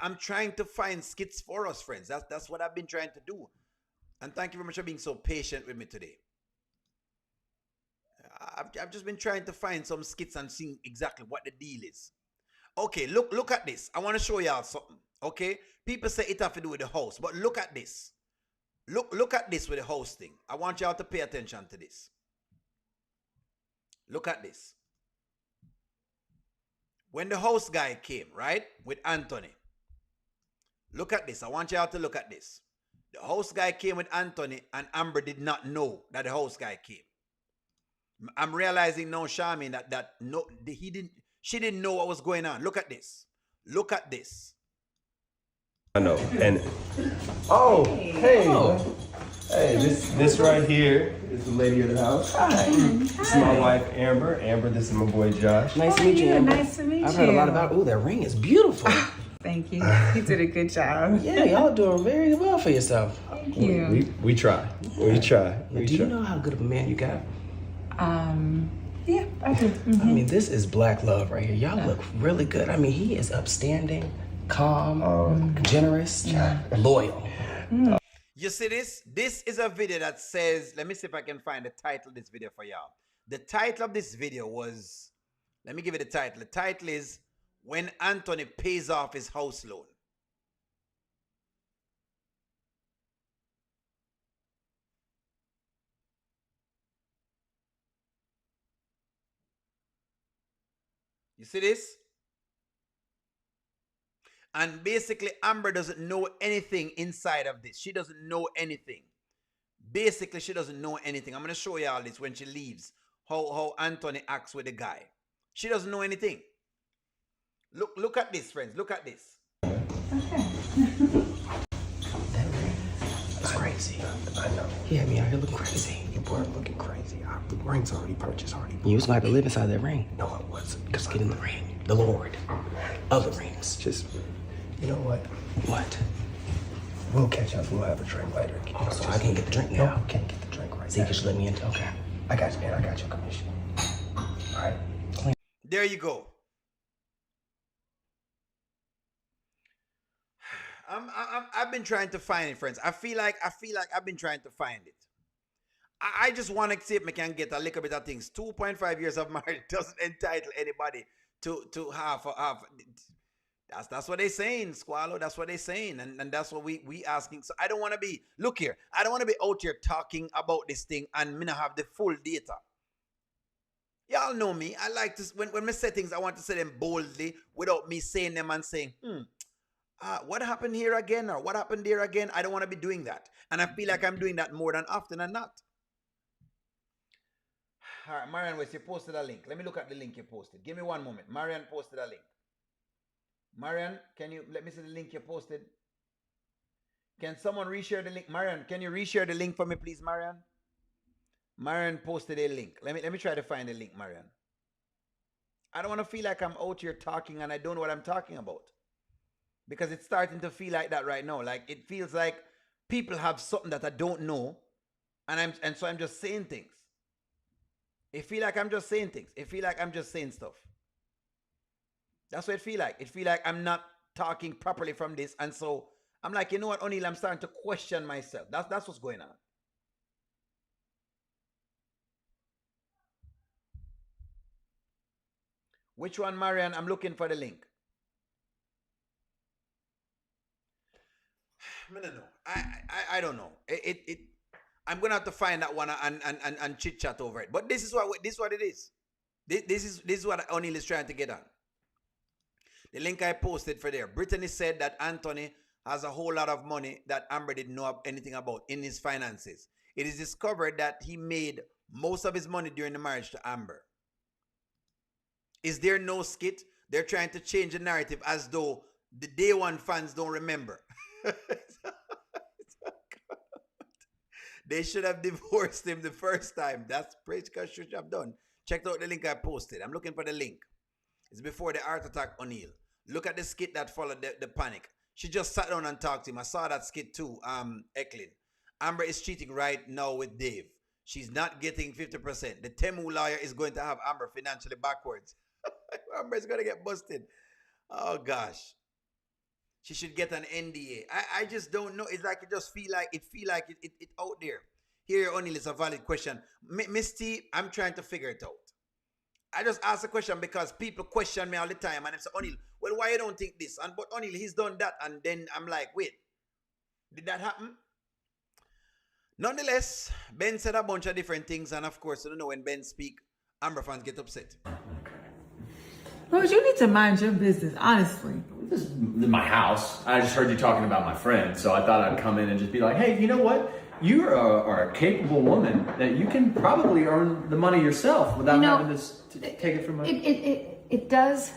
I'm trying to find skits for us, friends. That's what I've been trying to do. And thank you very much for being so patient with me today. I've just been trying to find some skits and seeing exactly what the deal is. Okay, look at this. I want to show y'all something. Okay? People say it have to do with the host, but look at this. Look at this with the host thing. I want y'all to pay attention to this. Look at this. When the host guy came, right, with Anthony. Look at this. I want y'all to look at this. The host guy came with Anthony, and Amber did not know that the host guy came. I'm realizing now, Charmaine, she didn't know what was going on. Look at this. Look at this. I know. And hey, this right here is the lady of the house. Hi. This is my wife Amber. Amber, this is my boy Josh. Nice to meet you, Amber. Nice to meet you. I've heard a lot about. Ooh, that ring is beautiful. Thank you. You did a good job. Yeah, y'all doing very well for yourself. Thank you. We try. We try. Do you know how good of a man you got? Yeah, I do. Mm-hmm. I mean, this is black love right here. Y'all look really good. I mean, he is upstanding, calm, generous, loyal. You see this? This is a video that says, let me see if I can find the title of this video for y'all. The title of this video was, let me give you the title. The title is, When Anthony Pays Off His House Loan. You see this? And basically, Amber doesn't know anything inside of this. She doesn't know anything. Basically, she doesn't know anything. I'm going to show y'all this when she leaves. How Anthony acts with the guy. She doesn't know anything. Look at this, friends. Look at this. That's crazy. I know. He had me out here looking crazy. You weren't looking crazy. Our ring's already purchased, already. You was gonna have to live inside that ring. No, it wasn't. Just get in the ring. The Lord. Other rings. Just, you know what? What? We'll catch up. We'll have a drink later. Oh, so I can't get the drink now? No, can't get the drink right So you just let me in? Okay. I got you, man. I got your commission. All right. There you go. I've been trying to find it, friends. I feel like I've been trying to find it. I just want to see if I can get a little bit of things. 2.5 years of marriage doesn't entitle anybody to half. That's what they're saying, Squallow. That's what they're saying, and that's what we asking. So I don't want to be. Look here, I don't want to be out here talking about this thing and me not have the full data. Y'all know me. I like to when I say things, I want to say them boldly without me saying them and saying, what happened here again or what happened there again? I don't want to be doing that. And I feel like I'm doing that more than often than not. All right, Marian West, you posted a link. Let me look at the link you posted. Give me one moment. Marian posted a link. Marian, can you let me see the link you posted? Can someone reshare the link? Marian, can you reshare the link for me, please, Marian? Marian posted a link. Let me try to find the link, Marian. I don't want to feel like I'm out here talking and I don't know what I'm talking about. Because it's starting to feel like that right now. Like it feels like people have something that I don't know, and so I'm just saying things. It feel like I'm just saying things. It feel like I'm just saying stuff. That's what it feel like. It feel like I'm not talking properly from this, and so I'm like, you know what, O'Neal, I'm starting to question myself. That's what's going on. Which one, Marian? I'm looking for the link. I don't know. I don't know. I'm gonna have to find that one and chit chat over it. But this is what it is. This is what O'Neal is trying to get on. The link I posted for there. Brittany said that Anthony has a whole lot of money that Amber didn't know anything about in his finances. It is discovered that he made most of his money during the marriage to Amber. Is there no skit? They're trying to change the narrative as though the day one fans don't remember. They should have divorced him the first time. That's Pritzker should have done. Check out the link I posted. I'm looking for the link. It's before the heart attack, O'Neal. Look at the skit that followed the panic. She just sat down and talked to him. I saw that skit too, Eklund. Amber is cheating right now with Dave. She's not getting 50%. The Temu lawyer is going to have Amber financially backwards. Amber is going to get busted. Oh, gosh. She should get an NDA. I just don't know. It's like it just feel like it out there. Here, O'Neal, is a valid question. Miss T, I'm trying to figure it out. I just ask a question because people question me all the time. And I say, O'Neal, well, why you don't think this? But O'Neal, he's done that. And then I'm like, wait, did that happen? Nonetheless, Ben said a bunch of different things. And of course, you don't know when Ben speak, Amber fans get upset. Lord, you need to mind your business, honestly. This is my house. I just heard you talking about my friend, so I thought I'd come in and just be like, hey, you know what? You are a capable woman that you can probably earn the money yourself without having to take it from her. It does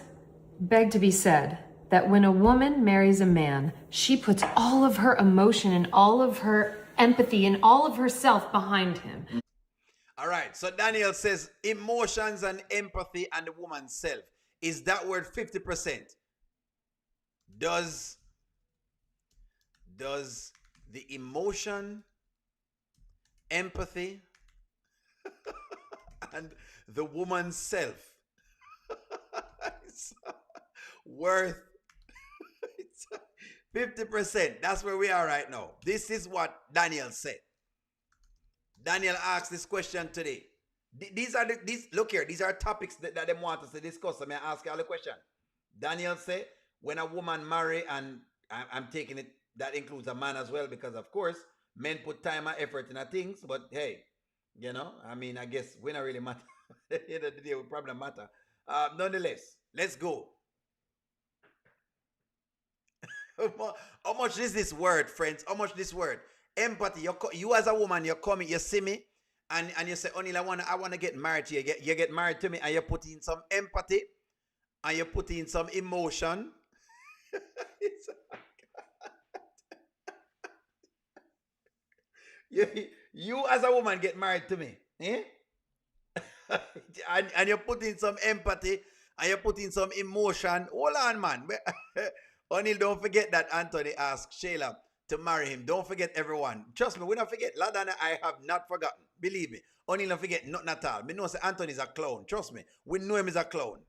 beg to be said that when a woman marries a man, she puts all of her emotion and all of her empathy and all of herself behind him. All right, so Daniel says emotions and empathy and the woman's self. Is that word 50%? Does the emotion, empathy, and the woman's self worth 50%? That's where we are right now. This is what Daniel said. Daniel asked this question today. Look here, these are topics that they want us to discuss. So may I ask you all a question? Daniel said, when a woman marry, and I'm taking it, that includes a man as well, because of course, men put time and effort in things, but hey, you know, I mean, I guess we don't really matter. At the end of the day, we probably matter. Nonetheless, let's go. How much is this word, friends? How much this word? Empathy. You as a woman, you're coming, you see me, and you say, O'Neal, I wanna get married to you. You get married to me, and you put in some empathy, and you put in some emotion. you, you as a woman get married to me, eh? And you put in some empathy and you put in some emotion. Hold on, man. O'Neill, don't forget that Anthony asked Shayla to marry him. Don't forget, everyone. Trust me, we don't forget. Ladana, I have not forgotten. Believe me. O'Neill don't forget nothing at all. Me know say Anthony is a clown. Trust me. We know him is a clown.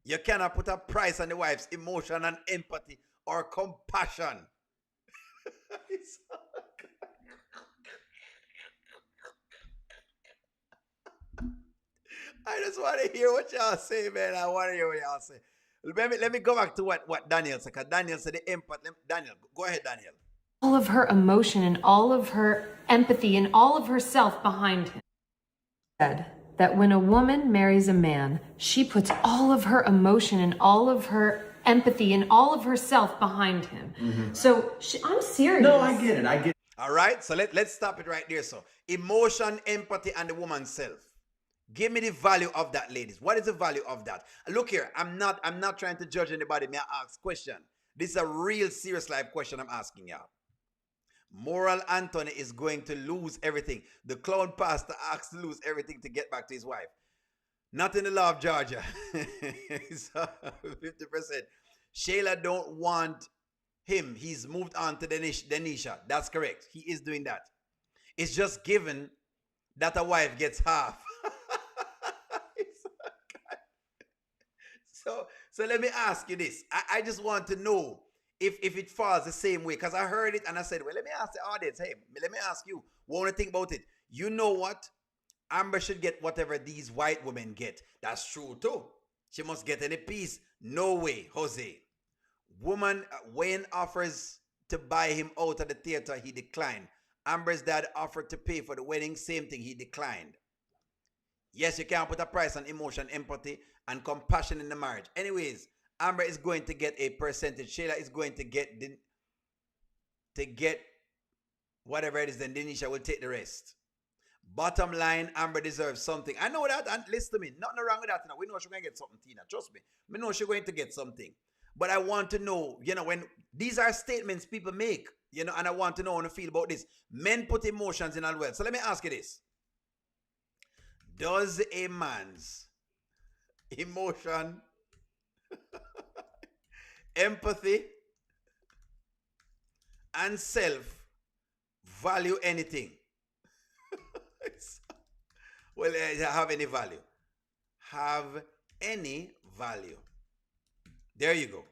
You cannot put a price on the wife's emotion and empathy or compassion. I just want to hear what y'all say, man. I want to hear what y'all say. Let me go back to what Daniel said, because Daniel said the empathy. Daniel, go ahead, Daniel. All of her emotion and all of her empathy and all of herself behind him. Said that when a woman marries a man, she puts all of her emotion and all of her empathy and all of herself behind him. So I'm serious. No, I get it. I get it. All right, so let's stop it right there. So emotion, empathy, and the woman's self. Give me the value of that, ladies. What is the value of that? Look here, I'm not trying to judge anybody. May I ask question? This is a real serious life question I'm asking y'all. Moral Anthony is going to lose everything. The clown pastor asked to lose everything to get back to his wife. Not in the law of Georgia. It's 50%. Shayla don't want him. He's moved on to Denisha. That's correct. He is doing that. It's just given that a wife gets half. So let me ask you this. I just want to know if it falls the same way, because I heard it and I said, well, let me ask the audience. Hey, let me ask you. Want to think about it? You know what? Amber should get whatever these white women get. That's true too. She must get any piece. No way, Jose. Woman, Wayne offers to buy him out of the theater. He declined. Amber's dad offered to pay for the wedding. Same thing. He declined. Yes, you can't put a price on emotion, empathy, and compassion in the marriage. Anyways, Amber is going to get a percentage. Shayla is going to get whatever it is. Then Denisha will take the rest. Bottom line, Amber deserves something. I know that, and listen to me. Nothing wrong with that. We know she's going to get something, Tina. Trust me. We know she's going to get something. But I want to know, when these are statements people make, and I want to know how to feel about this. Men put emotions in as well. So let me ask you this. Does a man's emotion, empathy, and self value anything? Well, have any value? Have any value? There you go.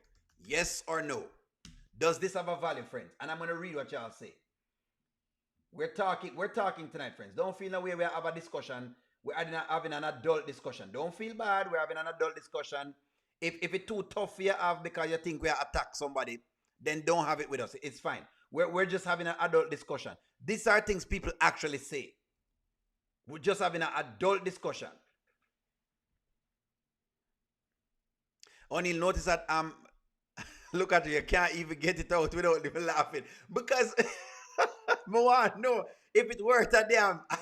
Yes or no? Does this have a value, friends? And I'm going to read what y'all say. We're talking tonight, friends. Don't feel no way we have a discussion. We're having an adult discussion. Don't feel bad. We're having an adult discussion. If it's too tough for you to have because you think we are attack somebody, then don't have it with us. It's fine. We're just having an adult discussion. These are things people actually say. We're just having an adult discussion. Only notice that look at you can't even get it out without even laughing. Because no, if it were a damn, I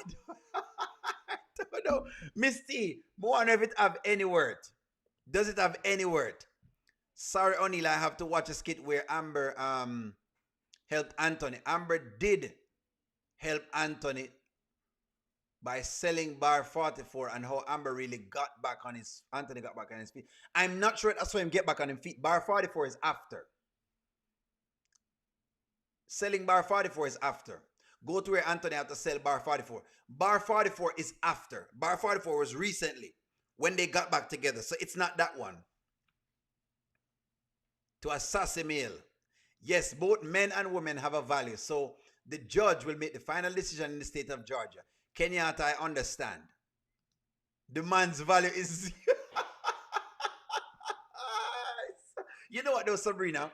don't know. Miss T, Moana, if it have any word. Does it have any word? Sorry, O'Neill, I have to watch a skit where Amber helped Anthony. Amber did help Anthony by selling bar 44 and how Amber really Anthony got back on his feet. I'm not sure that's why him get back on his feet. Bar 44 is after. Selling bar 44 is after. Go to where Anthony had to sell bar 44. Bar 44 is after. Bar 44 was recently when they got back together. So it's not that one. To assess a male. Yes, both men and women have a value. So the judge will make the final decision in the state of Georgia. Kenyatta, I understand. The man's value is... You know what though, Sabrina?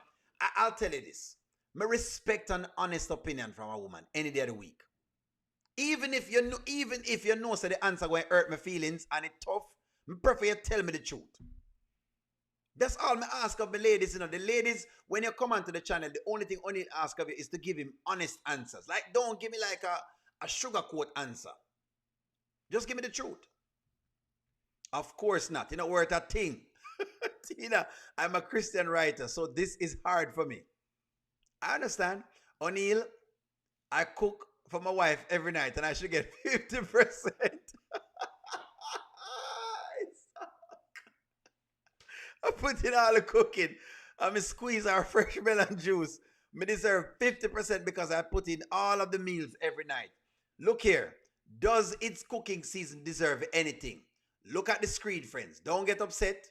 I'll tell you this. I respect an honest opinion from a woman any day of the week. Even if you know so the answer going to hurt my feelings and it's tough, I prefer you tell me the truth. That's all I ask of the ladies. The ladies, when you come onto the channel, the only thing I need to ask of you is to give him honest answers. Like, don't give me like a sugarcoat answer. Just give me the truth. Of course not. Worth a thing. Tina, I'm a Christian writer, so this is hard for me. I understand. O'Neill, I cook for my wife every night and I should get 50%. I put in all the cooking. I me squeeze our fresh melon juice. Me deserve 50% because I put in all of the meals every night. Look here. Does its cooking season deserve anything? Look at the screen, friends. Don't get upset.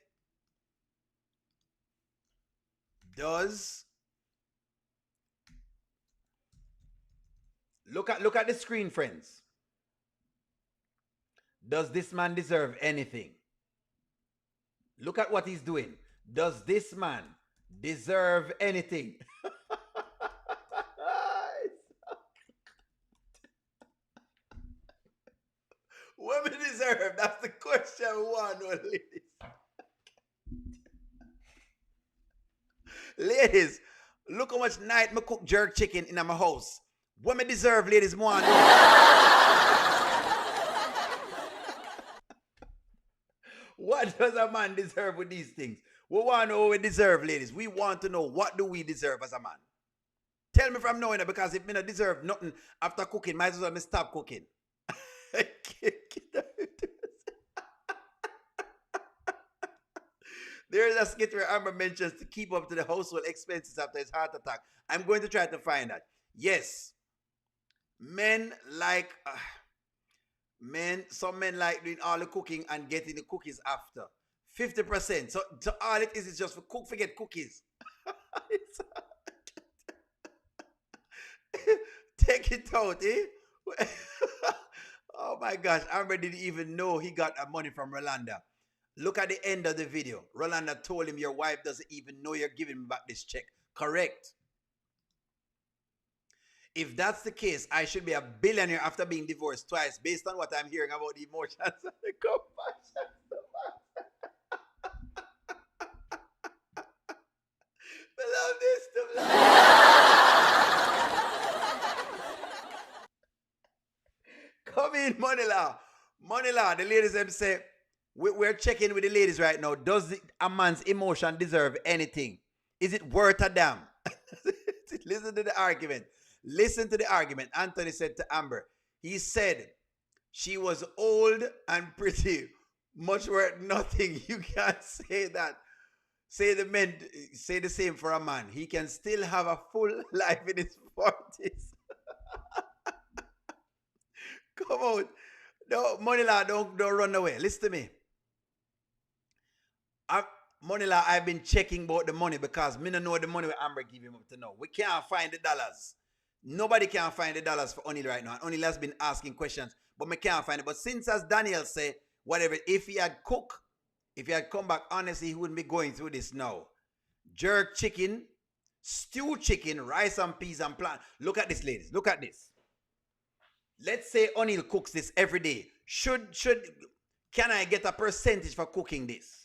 Does look at the screen, friends. Does this man deserve anything? Look at what he's doing. Does this man deserve anything? Women deserve. That's the question one, ladies. Ladies, look how much night me cook jerk chicken in my house. Women deserve, ladies, more. What does a man deserve with these things? We want to know what we deserve, ladies. We want to know what do we deserve as a man. Tell me from knowing it, because if me not deserve nothing after cooking, might as well me stop cooking. There is a skit where Amber mentions to keep up to the household expenses after his heart attack. I'm going to try to find that. Yes, men like some men like doing all the cooking and getting the cookies after. 50%. So all it is just for cook, forget cookies. Take it out, eh? Oh my gosh, Amber didn't even know he got money from Rolanda. Look at the end of the video. Rolanda told him, your wife doesn't even know you're giving me back this check. Correct. If that's the case, I should be a billionaire after being divorced twice, based on what I'm hearing about the emotions and the compassion. I love this. Come in, Moneylaw. Moneylaw, the ladies them say, we're checking with the ladies right now. Does a man's emotion deserve anything? Is it worth a damn? Listen to the argument. Listen to the argument. Anthony said to Amber, he said she was old and pretty, much worth nothing. You can't say that. Say the same for a man. He can still have a full life in his 40s. Come on. No, Moneylaw, don't run away. Listen to me. Moneylaw, I've been checking about the money because me don't know the money where Amber give him up to now. We can't find the dollars. Nobody can find the dollars for O'Neill right now. O'Neill has been asking questions, but me can't find it. But since, as Daniel said, whatever, if he had cooked, if he had come back, honestly, he wouldn't be going through this now. Jerk chicken, stewed chicken, rice and peas and plant. Look at this, ladies. Look at this. Let's say O'Neill cooks this every day. Can I get a percentage for cooking this?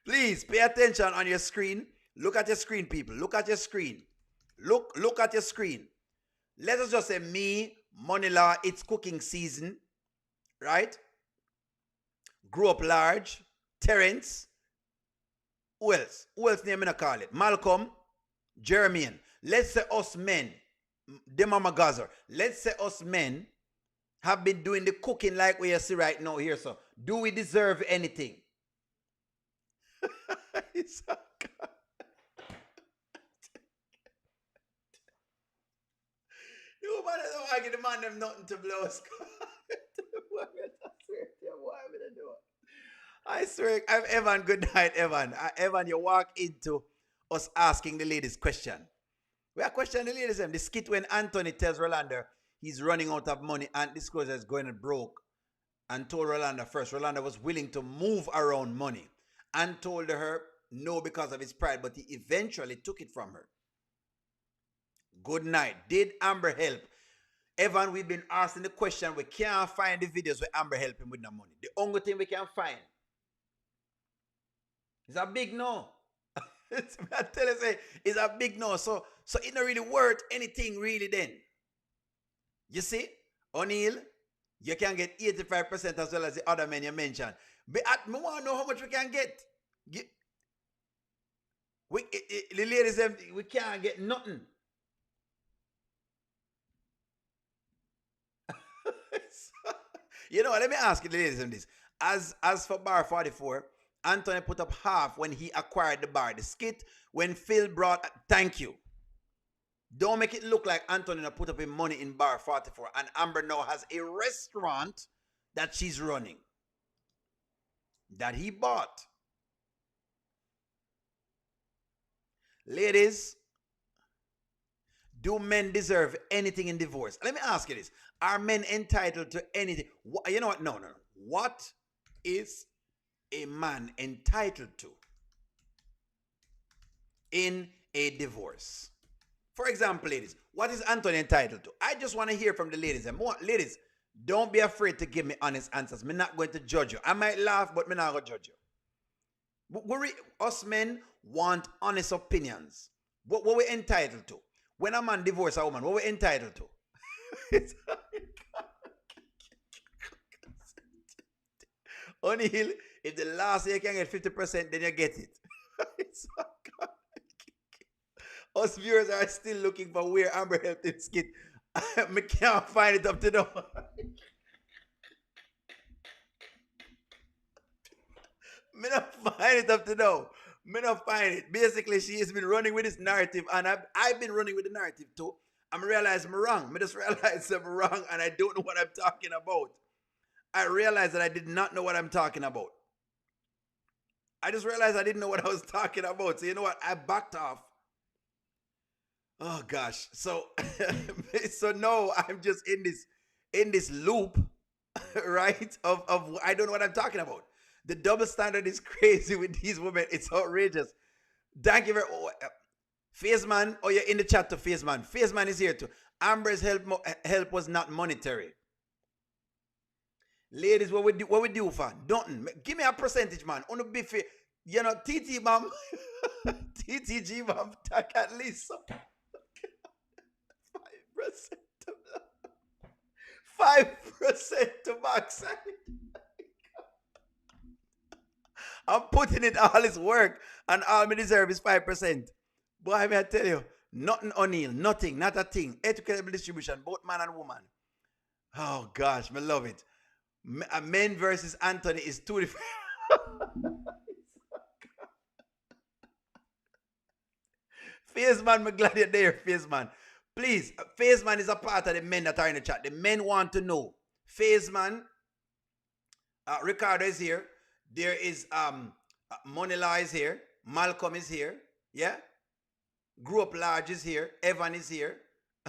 Please pay attention on your screen. Look at your screen, people. Look at your screen. Look at your screen. Let us just say me, Moneylaw, it's cooking season, right? Grew up large. Terrence. Who else? Who else name I call it? Malcolm. Jermaine. Let's say us men. The Mama Gazer. Let's say us men have been doing the cooking like we see right now here. So, do we deserve anything? It's a you man don't want to give the man them nothing to blow. I swear, I'm Evan. Good night, Evan. Evan, you walk into us asking the ladies question. We are questioning the ladies. The skit when Anthony tells Rolanda he's running out of money and discloses is going broke, and told Rolanda first. Rolanda was willing to move around money and told her no because of his pride, but he eventually took it from her. Good night. Did Amber help? Evan, we've been asking the question. We can't find the videos where Amber helped him with the money. The only thing we can find is a big no. I tell you, say, it's a big no. So it not really worth anything really then. You see, O'Neill, you can get 85% as well as the other men you mentioned. But I want to know how much we can get. The ladies, we can't get nothing. You know what? Let me ask you, ladies, this. As for bar 44, Anthony put up half when he acquired the bar. The skit when Phil brought. Thank you. Don't make it look like Anthony put up his money in bar 44, and Amber now has a restaurant that she's running that he bought. Ladies, do men deserve anything in divorce? Let me ask you this. Are men entitled to anything? You know what? No. What is a man entitled to in a divorce? For example, ladies, what is Anthony entitled to? I just want to hear from the ladies. And more, ladies, don't be afraid to give me honest answers. I'm not going to judge you. I might laugh, but I'm not going to judge you. Us men want honest opinions. What we're entitled to. When a man divorces a woman, what we're entitled to. O'Neill, if the last year you can get 50%, then you get it. Us viewers are still looking for where Amber helped him skit. I can't find it up to now. Me not find it up to now. Me not find it. Basically, she has been running with this narrative, and I've been running with the narrative too. I'm realizing I'm wrong. I just realized I'm wrong, and I don't know what I'm talking about. I realized that I did not know what I'm talking about. I just realized I didn't know what I was talking about. So you know what? I backed off. Oh gosh. So so no, I'm just in this loop, right? Of I don't know what I'm talking about. The double standard is crazy with these women. It's outrageous. Thank you very much. Faceman, oh, you're in the chat to Faceman. Faceman is here too. Amber's help was not monetary. Ladies, what we do for? Don't give me a percentage, man. On the buffet, you know, TT mom, TTG mom, talk at least 5% to backside. I'm putting it all his work, and all me deserve is 5%. Boy, I may tell you, nothing O'Neill, nothing, not a thing. Equitable distribution, both man and woman. Oh gosh, I love it. Men versus Anthony is two different. Faceman, I'm glad you're there, Faceman. Please, Faceman is a part of the men that are in the chat. The men want to know. Faceman, Ricardo is here. There is Moneylaw is here. Malcolm is here. Yeah? Grew Up Large is here. Evan is here.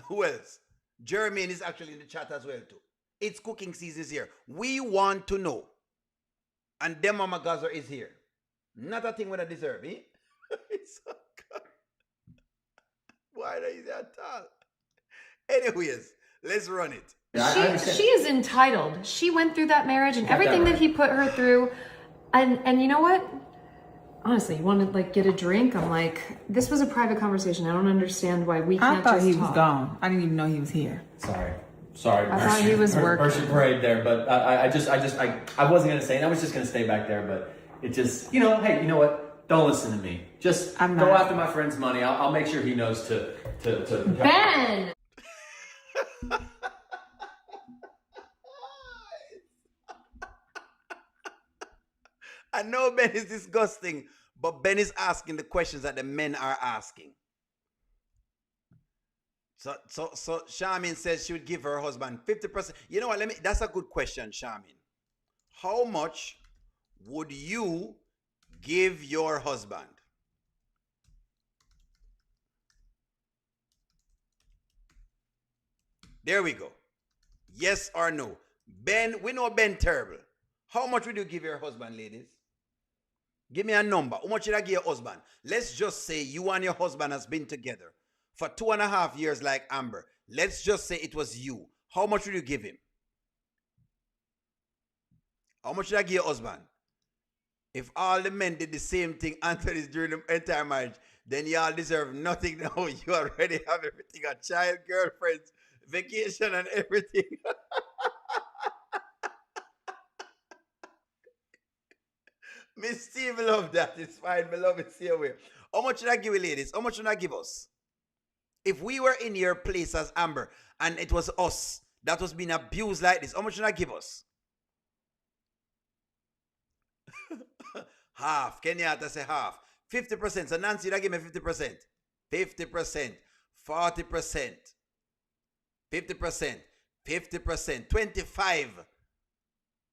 Who else? Jermaine is actually in the chat as well too. It's cooking season here. We want to know. And Demama Gazer is here. Not a thing we deserve, eh? It's so good. Why is that all? Anyways, let's run it. She is entitled. She went through that marriage and everything that he put her through. And you know what? Honestly, you want to like get a drink? I'm like, this was a private conversation. I don't understand why we can't. I thought just he talk. was gone. I didn't even know he was here. Sorry. I thought he was working. First parade there, but I wasn't gonna say it. I was just gonna stay back there, but it just, hey, you know what? Don't listen to me. Just go after my friend's money. I'll make sure he knows to Ben. I know Ben is disgusting, but Ben is asking the questions that the men are asking. So Charmin says she would give her husband 50%. You know what? That's a good question, Charmin. How much would you give your husband? There we go. Yes or no? Ben, we know Ben terrible. How much would you give your husband, ladies? Give me a number. How much should I give your husband? Let's just say you and your husband has been together for 2.5 years like Amber. Let's just say it was you. How much would you give him? How much should I give your husband? If all the men did the same thing Anthony's during the entire marriage, then y'all deserve nothing now. You already have everything. A child, girlfriends, vacation and everything. Miss Steve, love that. It's fine. Me love it. See away. How much should I give you, ladies? How much should I give us? If we were in your place as Amber and it was us that was being abused like this, how much should I give us? Half. Kenyatta say half. 50%. So Nancy, you give me 50%. 50%. 40%. 50%. 50%. 25.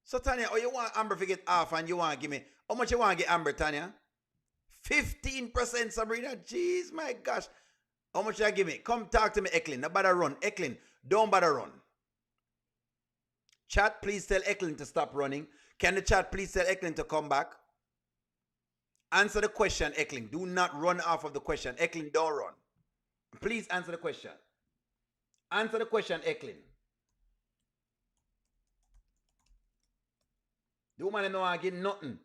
So Tanya, oh, you want Amber to get half and you want to give me, how much you want to get Amber, Tanya? 15%, Sabrina. Jeez, my gosh. How much you give me? Come talk to me, Eklin. No bother run. Eklin, don't bother run. Chat, please tell Eklin to stop running. Can the chat please tell Eklin to come back? Answer the question, Eklin. Do not run off of the question. Eklin, don't run. Please answer the question. Answer the question, Eklin. The woman don't want to get nothing.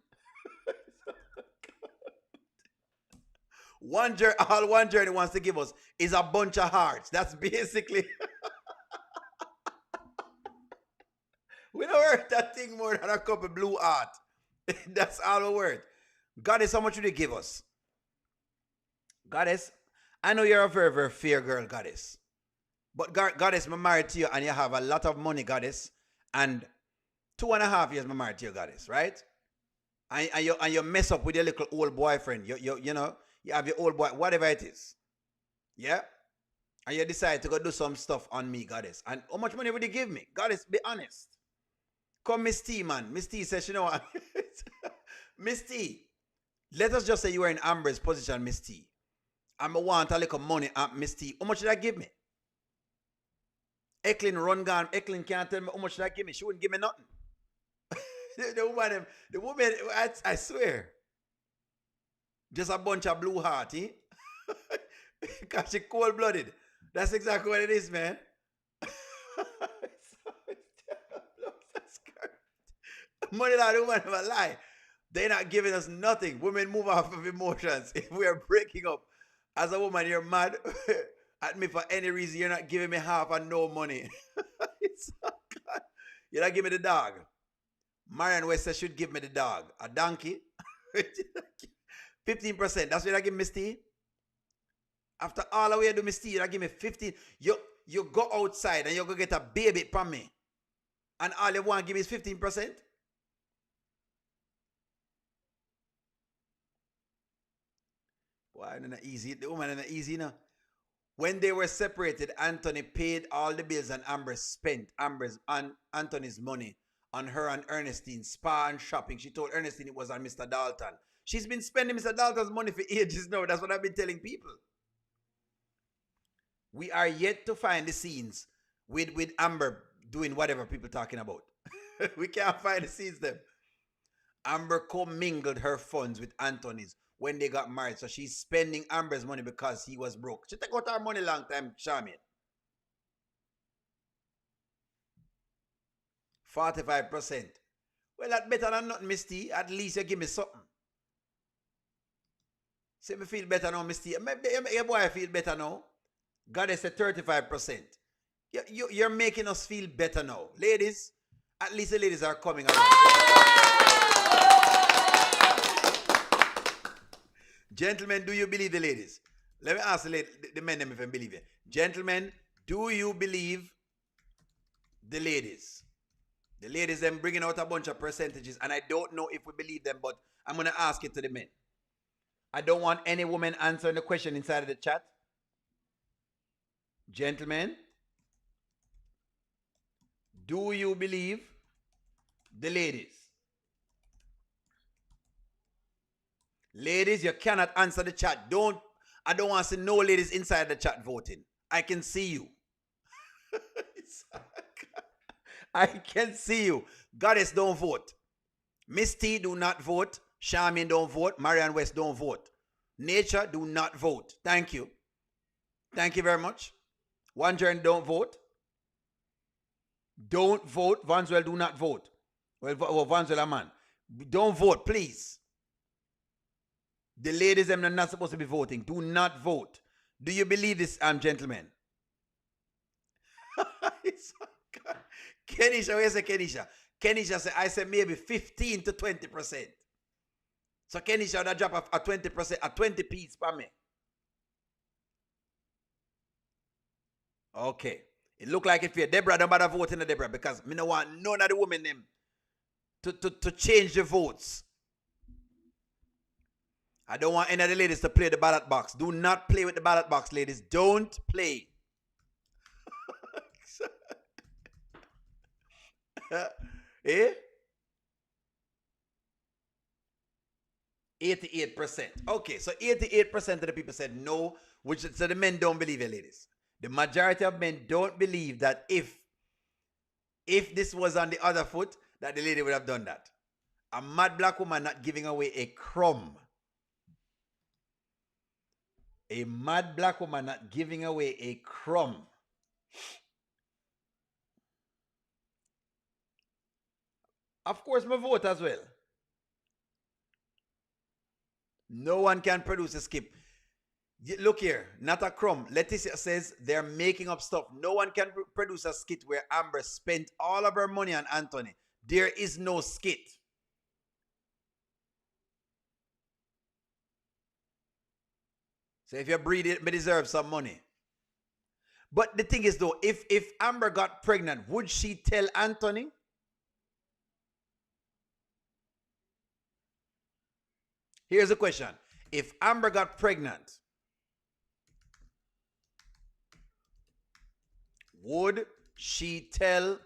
All one journey wants to give us is a bunch of hearts. That's basically. We don't worth that thing more than a couple blue heart. That's all we worth. Goddess, how much would you give us? Goddess, I know you're a very, very fair girl, Goddess. But Goddess, I'm married to you and you have a lot of money, Goddess. And 2.5 years I'm married to you, Goddess, right? And you mess up with your little old boyfriend. You know, you have your old boy, whatever it is. Yeah? And you decide to go do some stuff on me, Goddess. And how much money would you give me? Goddess, be honest. Come, Miss T, man. Miss T says, you know what? Miss T, let us just say you were in Amber's position, Miss T. I want a little money, Miss T. How much did I give me? Eklin run gone. Eklin can't tell me how much did I give me. She wouldn't give me nothing. the woman, I swear. Just a bunch of blue heart, eh? Because she cold-blooded. That's exactly what it is, man. Money that woman never lie. They're not giving us nothing. Women move off of emotions. If we are breaking up as a woman, you're mad at me for any reason. You're not giving me half and no money. You're not giving me the dog. Marian West says should give me the dog. A donkey. 15%. That's what I give Miss T. After all the way I do Miss T, you give me 15. You go outside and you go get a baby from me. And all you want to give me is 15%. Why not easy? The woman is not easy, you know. When they were separated, Anthony paid all the bills and Amber spent Anthony's money on her and Ernestine, spa and shopping. She told Ernestine it was on Mr. Dalton. She's been spending Mr. Dalton's money for ages now. That's what I've been telling people. We are yet to find the scenes with Amber doing whatever people talking about. We can't find the scenes them. Amber commingled her funds with Anthony's when they got married. So she's spending Amber's money because he was broke. She took out her money long time, Charmaine. 45%. Well, that's better than nothing, Miss T. At least you give me something. See me feel better now, Miss T. Your boy feel better now. Goddess said 35%. You're making us feel better now. Ladies, at least the ladies are coming around. Gentlemen, do you believe the ladies? Let me ask the men if I believe it. Gentlemen, do you believe the ladies? The ladies them bringing out a bunch of percentages, and I don't know if we believe them, but I'm going to ask it to the men. I don't want any woman answering the question inside of the chat. Gentlemen, do you believe the ladies? Ladies, you cannot answer the chat. I don't want to see no ladies inside the chat voting. I can see you. I can see you. Goddess, don't vote. Miss T, do not vote. Charmaine, don't vote. Marianne West, don't vote. Nature, do not vote. Thank you. Thank you very much. One Journey, don't vote. Don't vote. Vanswell, do not vote. Well, Vanswell, a man. Don't vote, please. The ladies are not supposed to be voting. Do not vote. Do you believe this, gentlemen? Kenisha, where you say Kenisha? Kenisha said, I said maybe 15 to 20%. So Kenisha would have drop a 20%, a 20 piece for me. Okay. It look like if you're Deborah, don't bother voting for Deborah because me no want none of the women them to change the votes. I don't want any of the ladies to play the ballot box. Do not play with the ballot box, ladies. Don't play. Eh? 88%. Okay, so 88% of the people said no, which so the men don't believe it, ladies. The majority of men don't believe that if this was on the other foot, that the lady would have done that. A mad black woman not giving away a crumb. A mad black woman not giving away a crumb. Of course, my vote as well. No one can produce a skip. Look here, not a crumb. Leticia says they're making up stuff. No one can produce a skit where Amber spent all of her money on Anthony. There is no skit. So if you breed it, you deserve some money. But the thing is though, if Amber got pregnant, would she tell Anthony? Here's the question. If Amber got pregnant, would she tell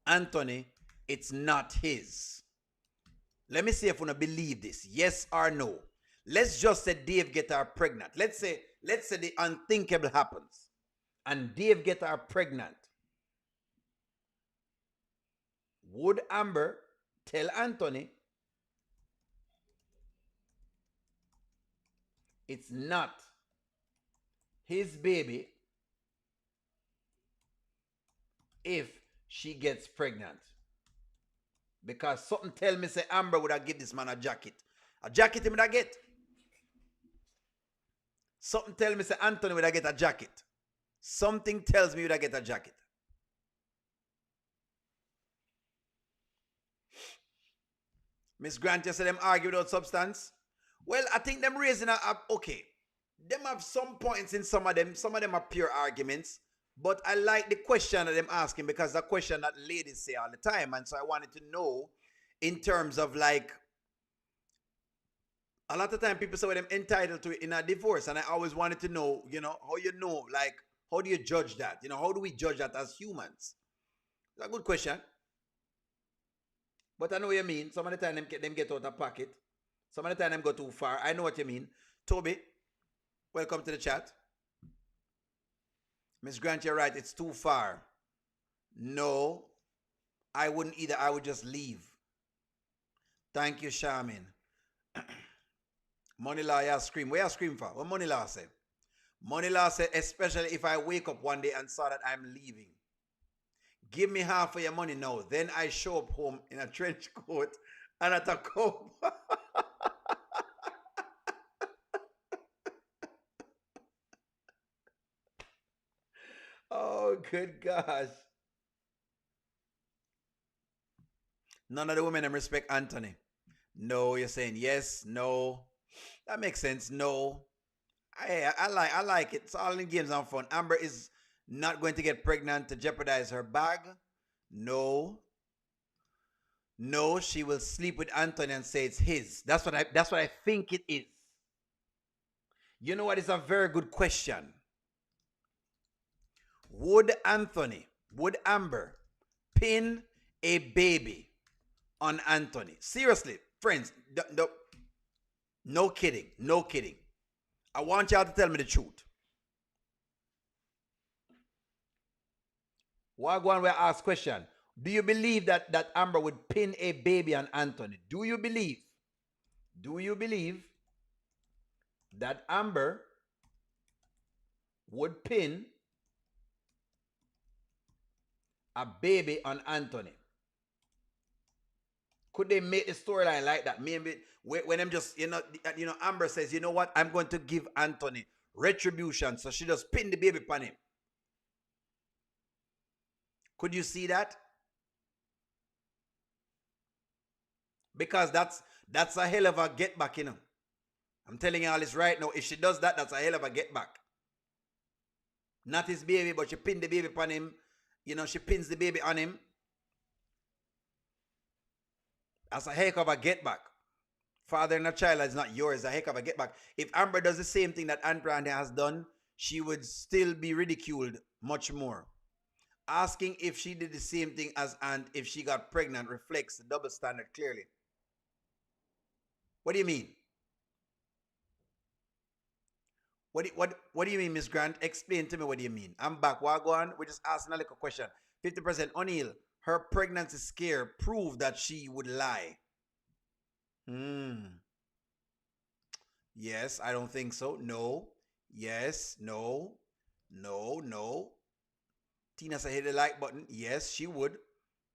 Anthony it's not his? Let me see if you believe this. Yes or no. Let's just say Dave get her pregnant. Let's say the unthinkable happens. And Dave get her pregnant. Would Amber tell Anthony it's not his baby if she gets pregnant? Because something tell me say Amber would have give this man a jacket. A jacket he would have get. Something tell me say Anthony would have get a jacket. Something tells me would have get a jacket. Miss Grant, you said them argue without substance. Well, I think them raising okay. Them have some points in some of them. Some of them are pure arguments. But I like the question that them asking because the question that ladies say all the time. And so I wanted to know in terms of like, a lot of time people say them entitled to it in a divorce. And I always wanted to know, how you know, like, how do you judge that? How do we judge that as humans? It's a good question. But I know what you mean. Some of the time them get out of pocket. Some of the time them go too far. I know what you mean. Toby, welcome to the chat. Miss Grant, you're right. It's too far. No, I wouldn't either. I would just leave. Thank you, Charmin. Money Law, you scream. Where you scream for? What Money Law say? Money Law said, especially if I wake up one day and saw that I'm leaving. Give me half of your money now. Then I show up home in a trench coat and at a comb. Oh, good gosh. None of the women respect Anthony. No, you're saying yes, no. That makes sense. No. I like it. It's all in games and fun. Amber is not going to get pregnant to jeopardize her bag. No. No, she will sleep with Anthony and say it's his. That's what I think it is. You know what? It's a very good question. Would Amber pin a baby on Anthony? Seriously, friends, no kidding, no kidding. I want y'all to tell me the truth. Why go on where I ask question? Do you believe that Amber would pin a baby on Anthony? Do you believe that Amber would pin a baby on Anthony? Could they make the storyline like that? Maybe when them just, Amber says, you know what? I'm going to give Anthony retribution. So she just pin the baby upon him. Could you see that? Because that's a hell of a get back, you know. I'm telling you all this right now. If she does that, that's a hell of a get back. Not his baby, but she pinned the baby on him. You know, she pins the baby on him. That's a heck of a get back. Father and a child is not yours. A heck of a get back. If Amber does the same thing that Aunt Brandy has done, she would still be ridiculed much more. Asking if she did the same thing as Aunt if she got pregnant reflects the double standard clearly. What do you mean? What do you mean, Miss Grant? Explain to me what do you mean. I'm back. While go on, we're just asking a little question. 50% O'Neill, her pregnancy scare proved that she would lie. Yes, I don't think so. No. Yes, no. No. Tina said hit the like button. Yes, she would.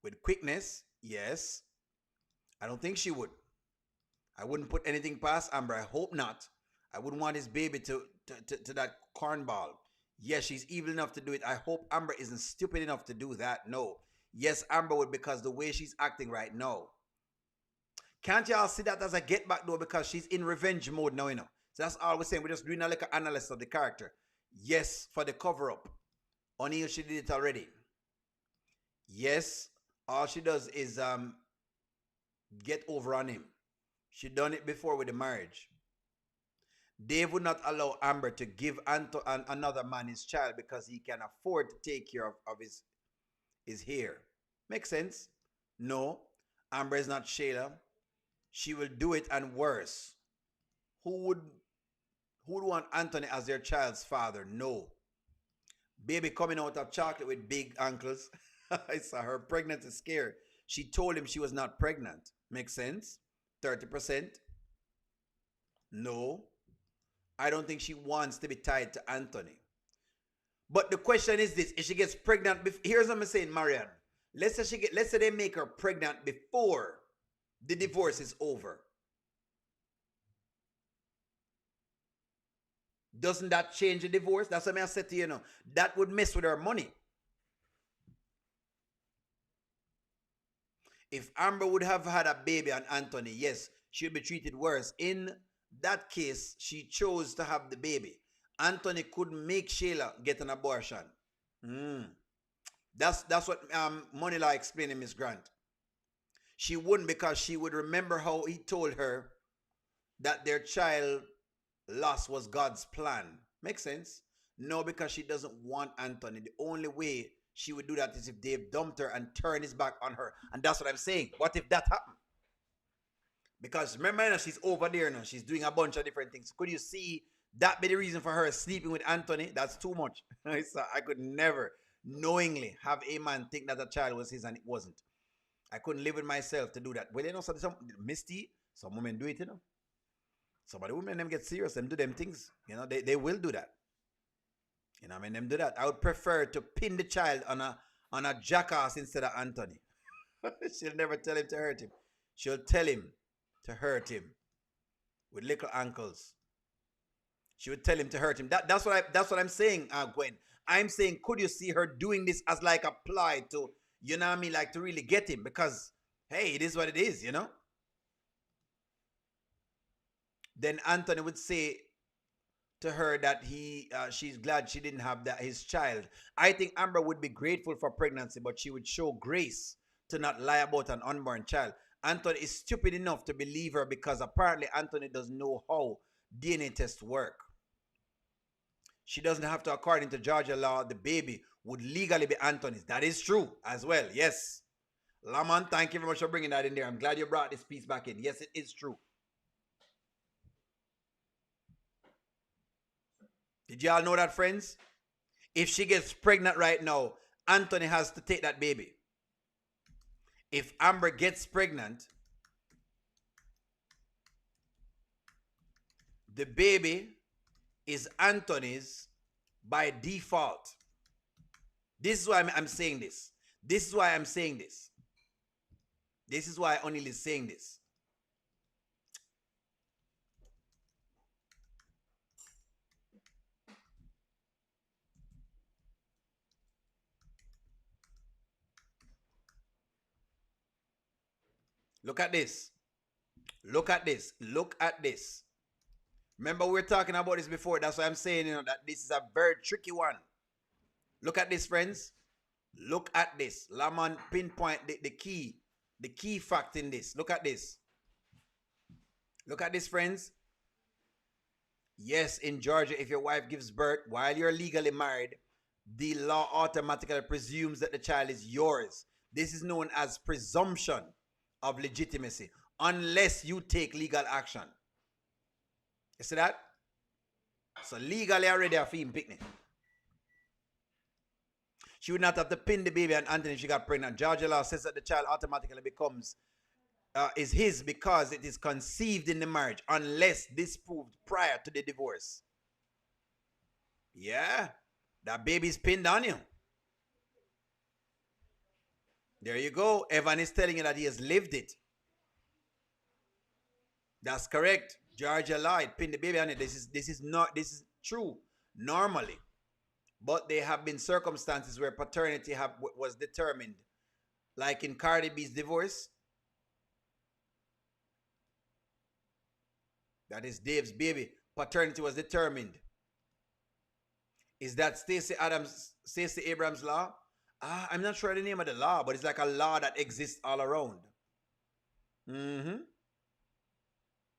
With quickness. Yes. I don't think she would. I wouldn't put anything past Amber. I hope not. I wouldn't want his baby to that cornball. Yes, she's evil enough to do it. I hope Amber isn't stupid enough to do that. No. Yes, Amber would, because the way she's acting right now. Can't y'all see that as a get back though? Because she's in revenge mode now, you know. So that's all we're saying. We're just doing a little analysis of the character. Yes, for the cover up. O'Neill, she did it already. Yes, all she does is get over on him. She done it before with the marriage. Dave would not allow Amber to give another man his child because he can afford to take care of his hair. Makes sense? No, Amber is not Shayla. She will do it and worse. Who would want Anthony as their child's father? No. Baby coming out of chocolate with big ankles. I saw her pregnancy scare. She told him she was not pregnant. Makes sense? 30%. No. I don't think she wants to be tied to Anthony. But the question is this: if she gets pregnant, here's what I'm saying, Marianne. Let's say they make her pregnant before the divorce is over. Doesn't that change the divorce? That's what I said to you, know. That would mess with her money. If Amber would have had a baby on Anthony, yes, she would be treated worse. In that case, she chose to have the baby. Anthony could make Shayla get an abortion. That's what Moneyla explained to Miss Grant. She wouldn't, because she would remember how he told her that their child loss was God's plan. Makes sense? No, because she doesn't want Anthony. The only way she would do that is if Dave dumped her and turned his back on her. And that's what I'm saying. What if that happened? Because remember, you know, she's over there now. She's doing a bunch of different things. Could you see that be the reason for her sleeping with Anthony? That's too much. I could never knowingly have a man think that a child was his and it wasn't. I couldn't live with myself to do that. Well, you know, some Misty, some women do it, you know. Some of the women, them get serious, them do them things. You know, they will do that. You know, I mean, them do that. I would prefer to pin the child on a jackass instead of Anthony. She'll never tell him to hurt him. She'll tell him to hurt him with little ankles. She would tell him to hurt him. That's what I'm saying, Gwen. I'm saying, could you see her doing this as like a ploy to, you know what I mean, like to really get him? Because, hey, it is what it is, you know? Then Anthony would say to her that she's glad she didn't have his child. I think Amber would be grateful for pregnancy, but she would show grace to not lie about an unborn child. Anthony is stupid enough to believe her because apparently Anthony doesn't know how DNA tests work. She doesn't have to, according to Georgia law, the baby would legally be Anthony's. That is true as well. Yes. Laman, thank you very much for bringing that in there. I'm glad you brought this piece back in. Yes, it is true. Did y'all know that, friends? If she gets pregnant right now, Anthony has to take that baby. If Amber gets pregnant, the baby is Anthony's by default. This is why I'm saying this. This is why I'm saying this. This is why O'Neill is saying this. Look at this. Look at this. Look at this. Remember, we were talking about this before. That's why I'm saying, that this is a very tricky one. Look at this, friends. Look at this. Lamont pinpoint the key fact in this. Look at this. Look at this, friends. Yes, in Georgia, if your wife gives birth while you're legally married, the law automatically presumes that the child is yours. This is known as presumption of legitimacy, unless you take legal action. You see that? So legally already a film picnic. She would not have to pin the baby on Anthony if she got pregnant. Georgia law says that the child automatically becomes is his because it is conceived in the marriage, unless disproved prior to the divorce. Yeah, that baby's pinned on you. There you go. Evan is telling you that he has lived it. That's correct. Georgia lied. Pin the baby on it. This is true normally, but there have been circumstances where paternity was determined, like in Cardi B's divorce. That is Dave's baby. Paternity was determined. Is that Stacey Abrams' law? I'm not sure the name of the law, but it's like a law that exists all around.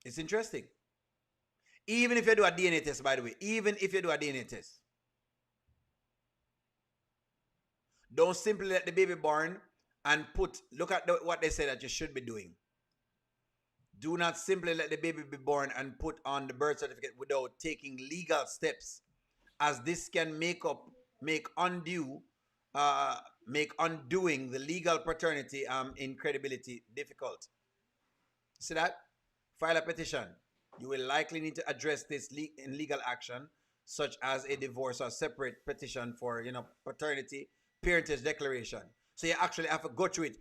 It's interesting. Even if you do a DNA test, by the way, even if you do a DNA test, don't simply let the baby born and look at what they say that you should be doing. Do not simply let the baby be born and put on the birth certificate without taking legal steps, as this can make undoing the legal paternity incredibility difficult. See that? File a petition. You will likely need to address this in legal action, such as a divorce or separate petition for paternity parentage declaration. So you actually have to go through it.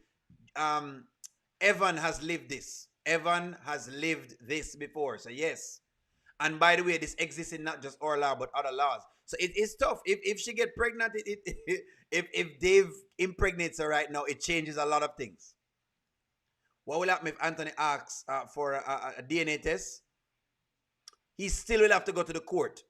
Evan has lived this. Evan has lived this before. So yes. And by the way, this exists in not just our law, but other laws. So it is tough. If she get pregnant, if Dave impregnates her right now, it changes a lot of things. What will happen if Anthony asks for a DNA test? He still will have to go to the court.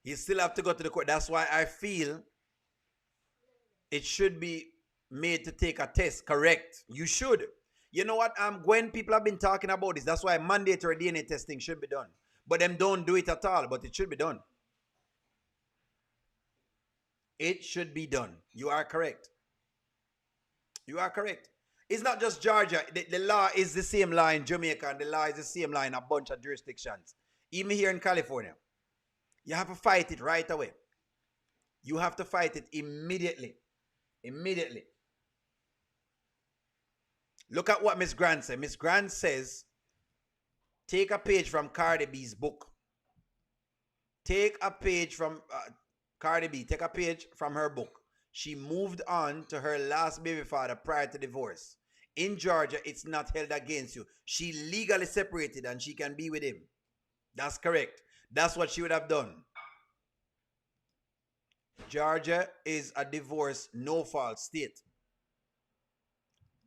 He still have to go to the court. That's why I feel it should be made to take a test. Correct. You should. You know what? When people have been talking about this, that's why mandatory DNA testing should be done. But them don't do it at all. But it should be done. It should be done. You are correct. You are correct. It's not just Georgia. The law is the same law in Jamaica, and the law is the same law in a bunch of jurisdictions. Even here in California. You have to fight it right away. You have to fight it immediately. Immediately. Look at what Miss Grant said. Miss Grant says, take a page from Cardi B's book. Take a page from Cardi B. Take a page from her book. She moved on to her last baby father prior to divorce. In Georgia, it's not held against you. She legally separated and she can be with him. That's correct. That's what she would have done. Georgia is a divorce, no fault state.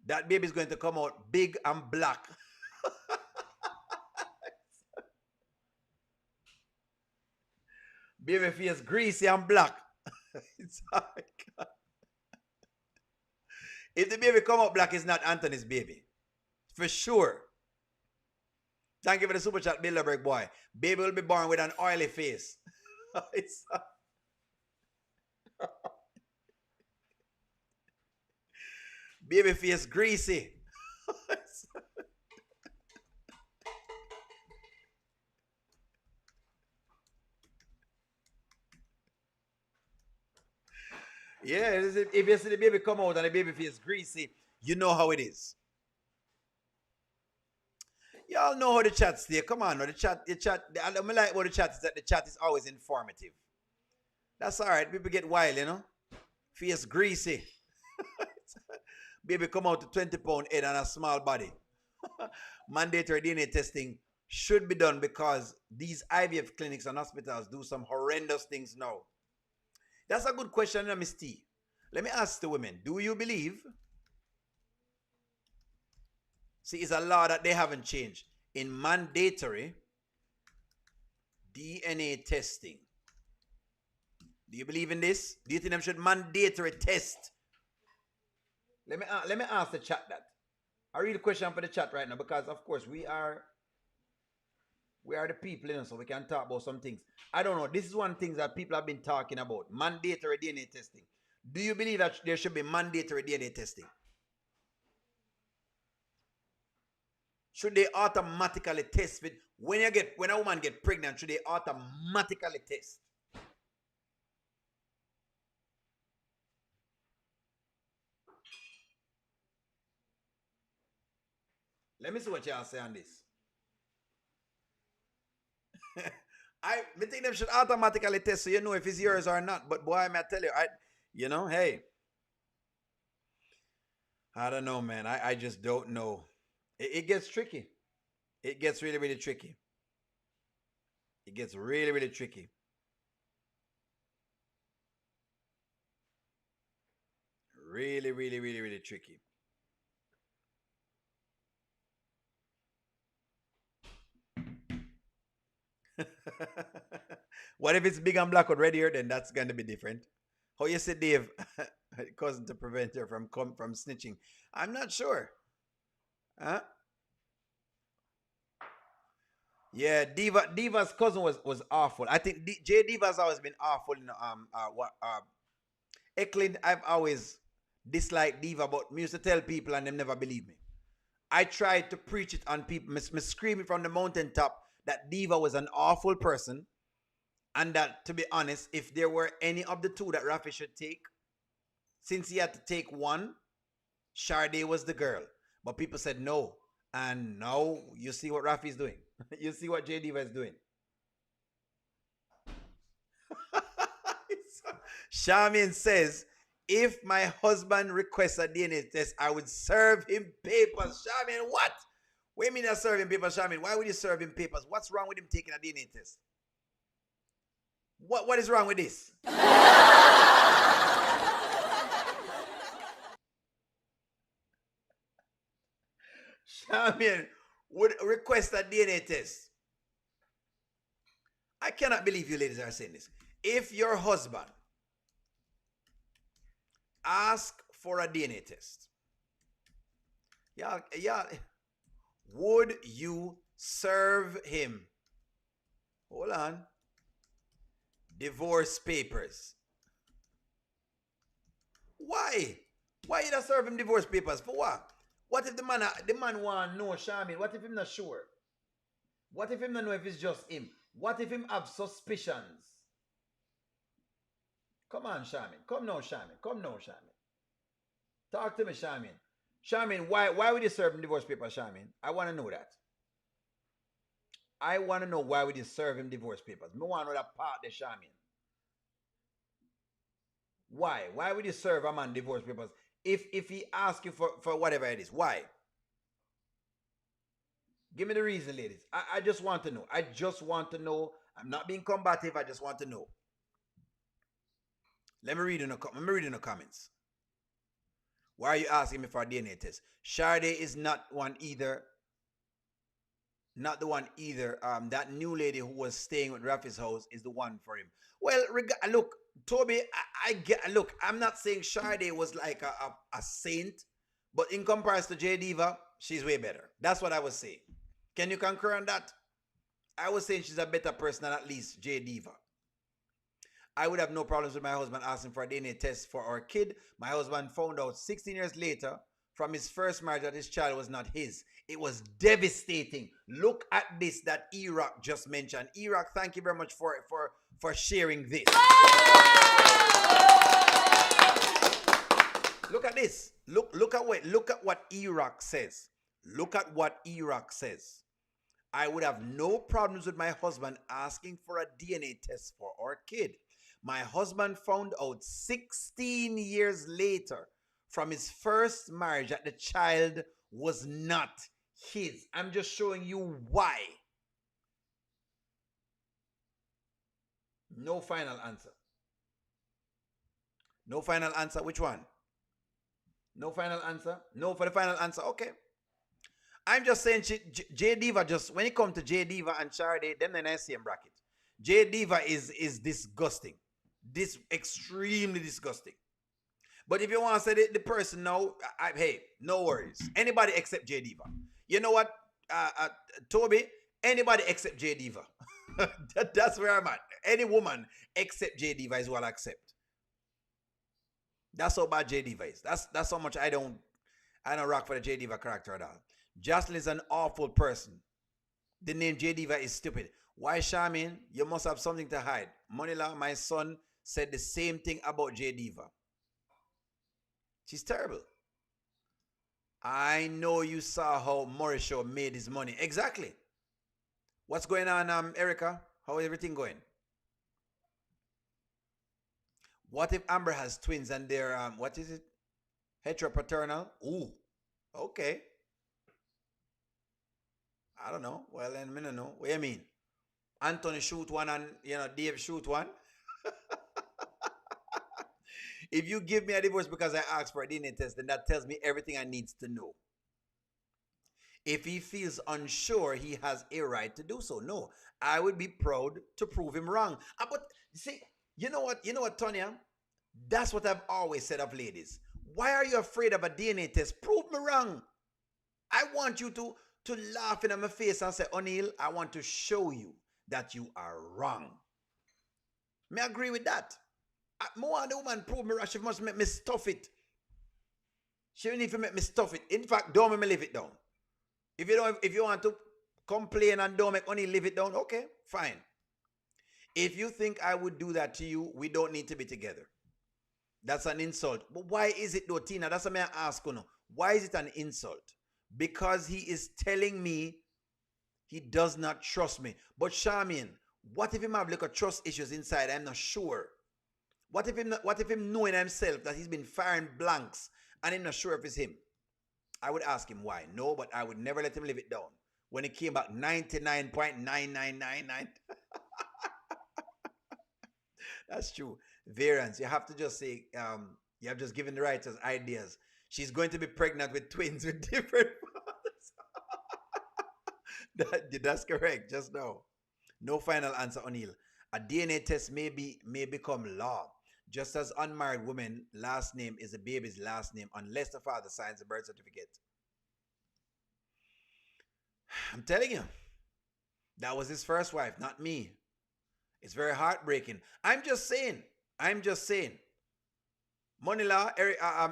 That baby is going to come out big and black. Baby face greasy and black. It's like, if the baby come out black, it's not Anthony's baby. For sure. Thank you for the super chat, Bilderberg boy. Baby will be born with an oily face. Baby face greasy. Yeah, if you see the baby come out and the baby face greasy, you know how it is. Y'all know how the chat stay. Come on, the chat. I like what the chat is that the chat is always informative. That's all right. People get wild, Face greasy. Baby come out to 20-pound head and a small body. Mandatory DNA testing should be done because these IVF clinics and hospitals do some horrendous things now. That's a good question, Miss T. Let me ask the women, do you believe? See, it's a law that they haven't changed in mandatory DNA testing. Do you believe in this? Do you think they should mandatory test? Let me ask the chat that. I read the question for the chat right now because of course we are the people, so we can talk about some things. I don't know. This is one thing that people have been talking about. Mandatory DNA testing. Do you believe that there should be mandatory DNA testing? Should they automatically test it? When a woman get pregnant, should they automatically test? Let me see what y'all say on this. I think them should automatically test so you know if it's yours or not. But boy, I may tell you, hey, I don't know, man. I just don't know. It gets tricky. It gets really, really tricky. It gets really, really tricky. Really, really, really, really tricky. What if it's big and black or red here? Then that's going to be different. How you say, Dave, cousin to prevent her from snitching? I'm not sure. Huh? Yeah, Diva's cousin was awful. I think J Diva's always been awful. Eklund, I've always disliked Diva, but me used to tell people and them never believe me. I tried to preach it on people, me screaming from the mountaintop that Diva was an awful person, and that, to be honest, if there were any of the two that Rafi should take, since he had to take one, Sade was the girl. But people said no. And now you see what Rafi is doing. You see what J Diva is doing. Charmin says, if my husband requests a DNA test, I would serve him papers. Charmin, what? What do you mean you're serving papers, Charmin? Why would you serve him papers? What's wrong with him taking a DNA test? What is wrong with this? Charmin would request a DNA test. I cannot believe you ladies are saying this. If your husband asks for a DNA test, y'all, would you serve him? Hold on. Divorce papers. Why? Why you not serve him divorce papers? For what? What if the man want to know, Charmin? What if him not sure? What if him not know if it's just him? What if him have suspicions? Come on, Charmin. Come now, Charmin. Come now, Charmin. Talk to me, Charmin. Charmin, why would you serve him divorce papers, Charmin? I want to know that. I want to know why would you serve him divorce papers. I want to know that part there, Charmin. Why? Why would you serve a man divorce papers if he asks you for whatever it is? Why? Give me the reason, ladies. I just want to know. I just want to know. I'm not being combative. I just want to know. Let me read in the comments. Why are you asking me for a DNA test? Sade is not one either. Not the one either. That new lady who was staying with Rafi's house is the one for him. Well, look, Toby, I get. Look, I'm not saying Sade was like a saint, but in comparison to J Diva, she's way better. That's what I was saying. Can you concur on that? I was saying she's a better person than at least J Diva. I would have no problems with my husband asking for a DNA test for our kid. My husband found out 16 years later from his first marriage that his child was not his. It was devastating. Look at this that Iraq just mentioned. Iraq, thank you very much for sharing this. Look at this. Look at what Iraq says. Look at what Iraq says. I would have no problems with my husband asking for a DNA test for our kid. My husband found out 16 years later from his first marriage that the child was not his. I'm just showing you why. No final answer. No final answer. Which one? No final answer. No for the final answer. Okay. I'm just saying, J Diva. Just when it comes to J Diva and Sade, them in the same bracket. J Diva is disgusting. This extremely disgusting. But if you want to say the person now, hey, no worries. Anybody except J Diva. You know what, Toby? Anybody except J Diva. That's where I'm at. Any woman except J Diva is what I accept. That's how bad J Diva is. That's how much I don't rock for the J Diva character at all. Jocelyn is an awful person. The name J Diva is stupid. Why, Charmaine? You must have something to hide. Monila, my son, said the same thing about J Diva. She's terrible. I know you saw how Mauricio made his money. Exactly. What's going on, Erica? How is everything going? What if Amber has twins and they're, what is it? Heteropaternal? Ooh, okay. I don't know. Well, then, I don't know. What do you mean? Anthony shoot one and, Dave shoot one? If you give me a divorce because I asked for a DNA test, then that tells me everything I need to know. If he feels unsure, he has a right to do so. No, I would be proud to prove him wrong. But see, you know what, Tonya? That's what I've always said of ladies. Why are you afraid of a DNA test? Prove me wrong. I want you to laugh in my face and say, O'Neill, I want to show you that you are wrong. May I agree with that? More and the woman prove me wrong. She must make me stuff it. She need to make me stuff it. In fact, don't make me leave it down. If you want to complain and don't make O'Neill leave it down, okay, fine. If you think I would do that to you, we don't need to be together. That's an insult. But why is it though, Tina? That's what I ask you. Why is it an insult? Because he is telling me he does not trust me. But Charmaine, what if him have like a trust issues inside? I'm not sure. What if him knowing himself that he's been firing blanks and I'm not sure if it's him? I would ask him why. No, but I would never let him live it down. When it came back 99.9999. That's true. Variance. You have to just say, you have just given the writers ideas. She's going to be pregnant with twins with different fathers. That's correct. Just now. No final answer, O'Neill. A DNA test may become law. Just as unmarried woman last name is a baby's last name unless the father signs a birth certificate. I'm telling you, that was his first wife, not me. It's very heartbreaking. I'm just saying. Monila,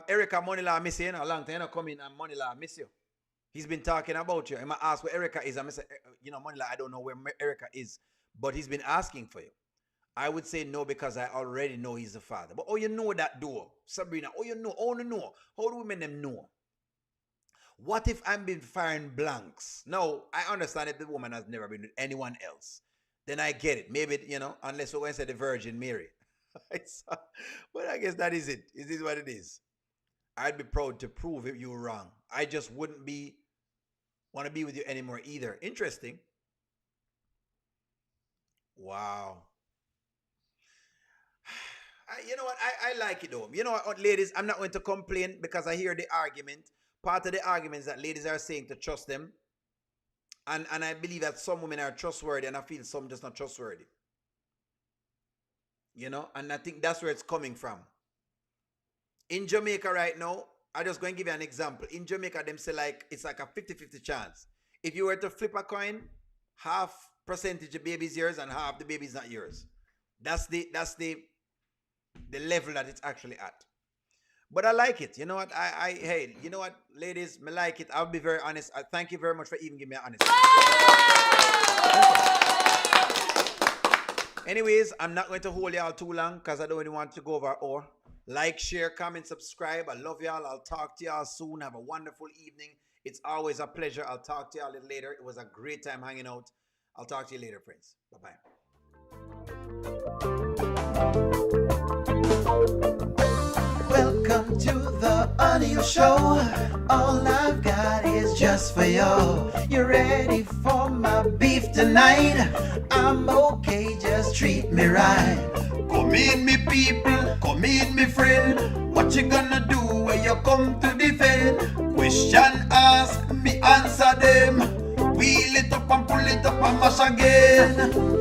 Erica Monila missing a long time. I come in and Monila miss you. He's been talking about you. I might ask where Erica is. I say, Monila, I don't know where Erica is, but he's been asking for you. I would say no because I already know he's the father. But you know that door, Sabrina. You know. How do women them know? What if I'm been firing blanks? No, I understand if the woman has never been with anyone else. Then I get it. Maybe, unless we're going to say the Virgin Mary. But I guess that is it. It is what it is. I'd be proud to prove if you were wrong. I just wouldn't want to be with you anymore either. Interesting. Wow. You know what? I like it though. You know what, ladies? I'm not going to complain because I hear the argument. Part of the argument is that ladies are saying to trust them. And I believe that some women are trustworthy and I feel some just not trustworthy. And I think that's where it's coming from. In Jamaica right now, I'm just going to give you an example. In Jamaica, them say it's like a 50-50 chance. If you were to flip a coin, half percentage of baby is yours and half the baby is not yours. That's the level that it's actually at. But I like it. You know what? Hey, you know what, ladies? I like it. I'll be very honest. I thank you very much for even giving me an honest. Anyways, I'm not going to hold y'all too long because I don't really want to go over an hour. Like, share, comment, subscribe. I love y'all. I'll talk to y'all soon. Have a wonderful evening. It's always a pleasure. I'll talk to y'all a little later. It was a great time hanging out. I'll talk to you later, friends. Bye-bye. Welcome to the O'Neill Show. All I've got is just for you. You ready for my beef tonight? I'm okay, just treat me right. Come in, me people. Come meet me friend. What you gonna do when you come to defend? Question ask me, answer them. Wheel it up and pull it up and mash again.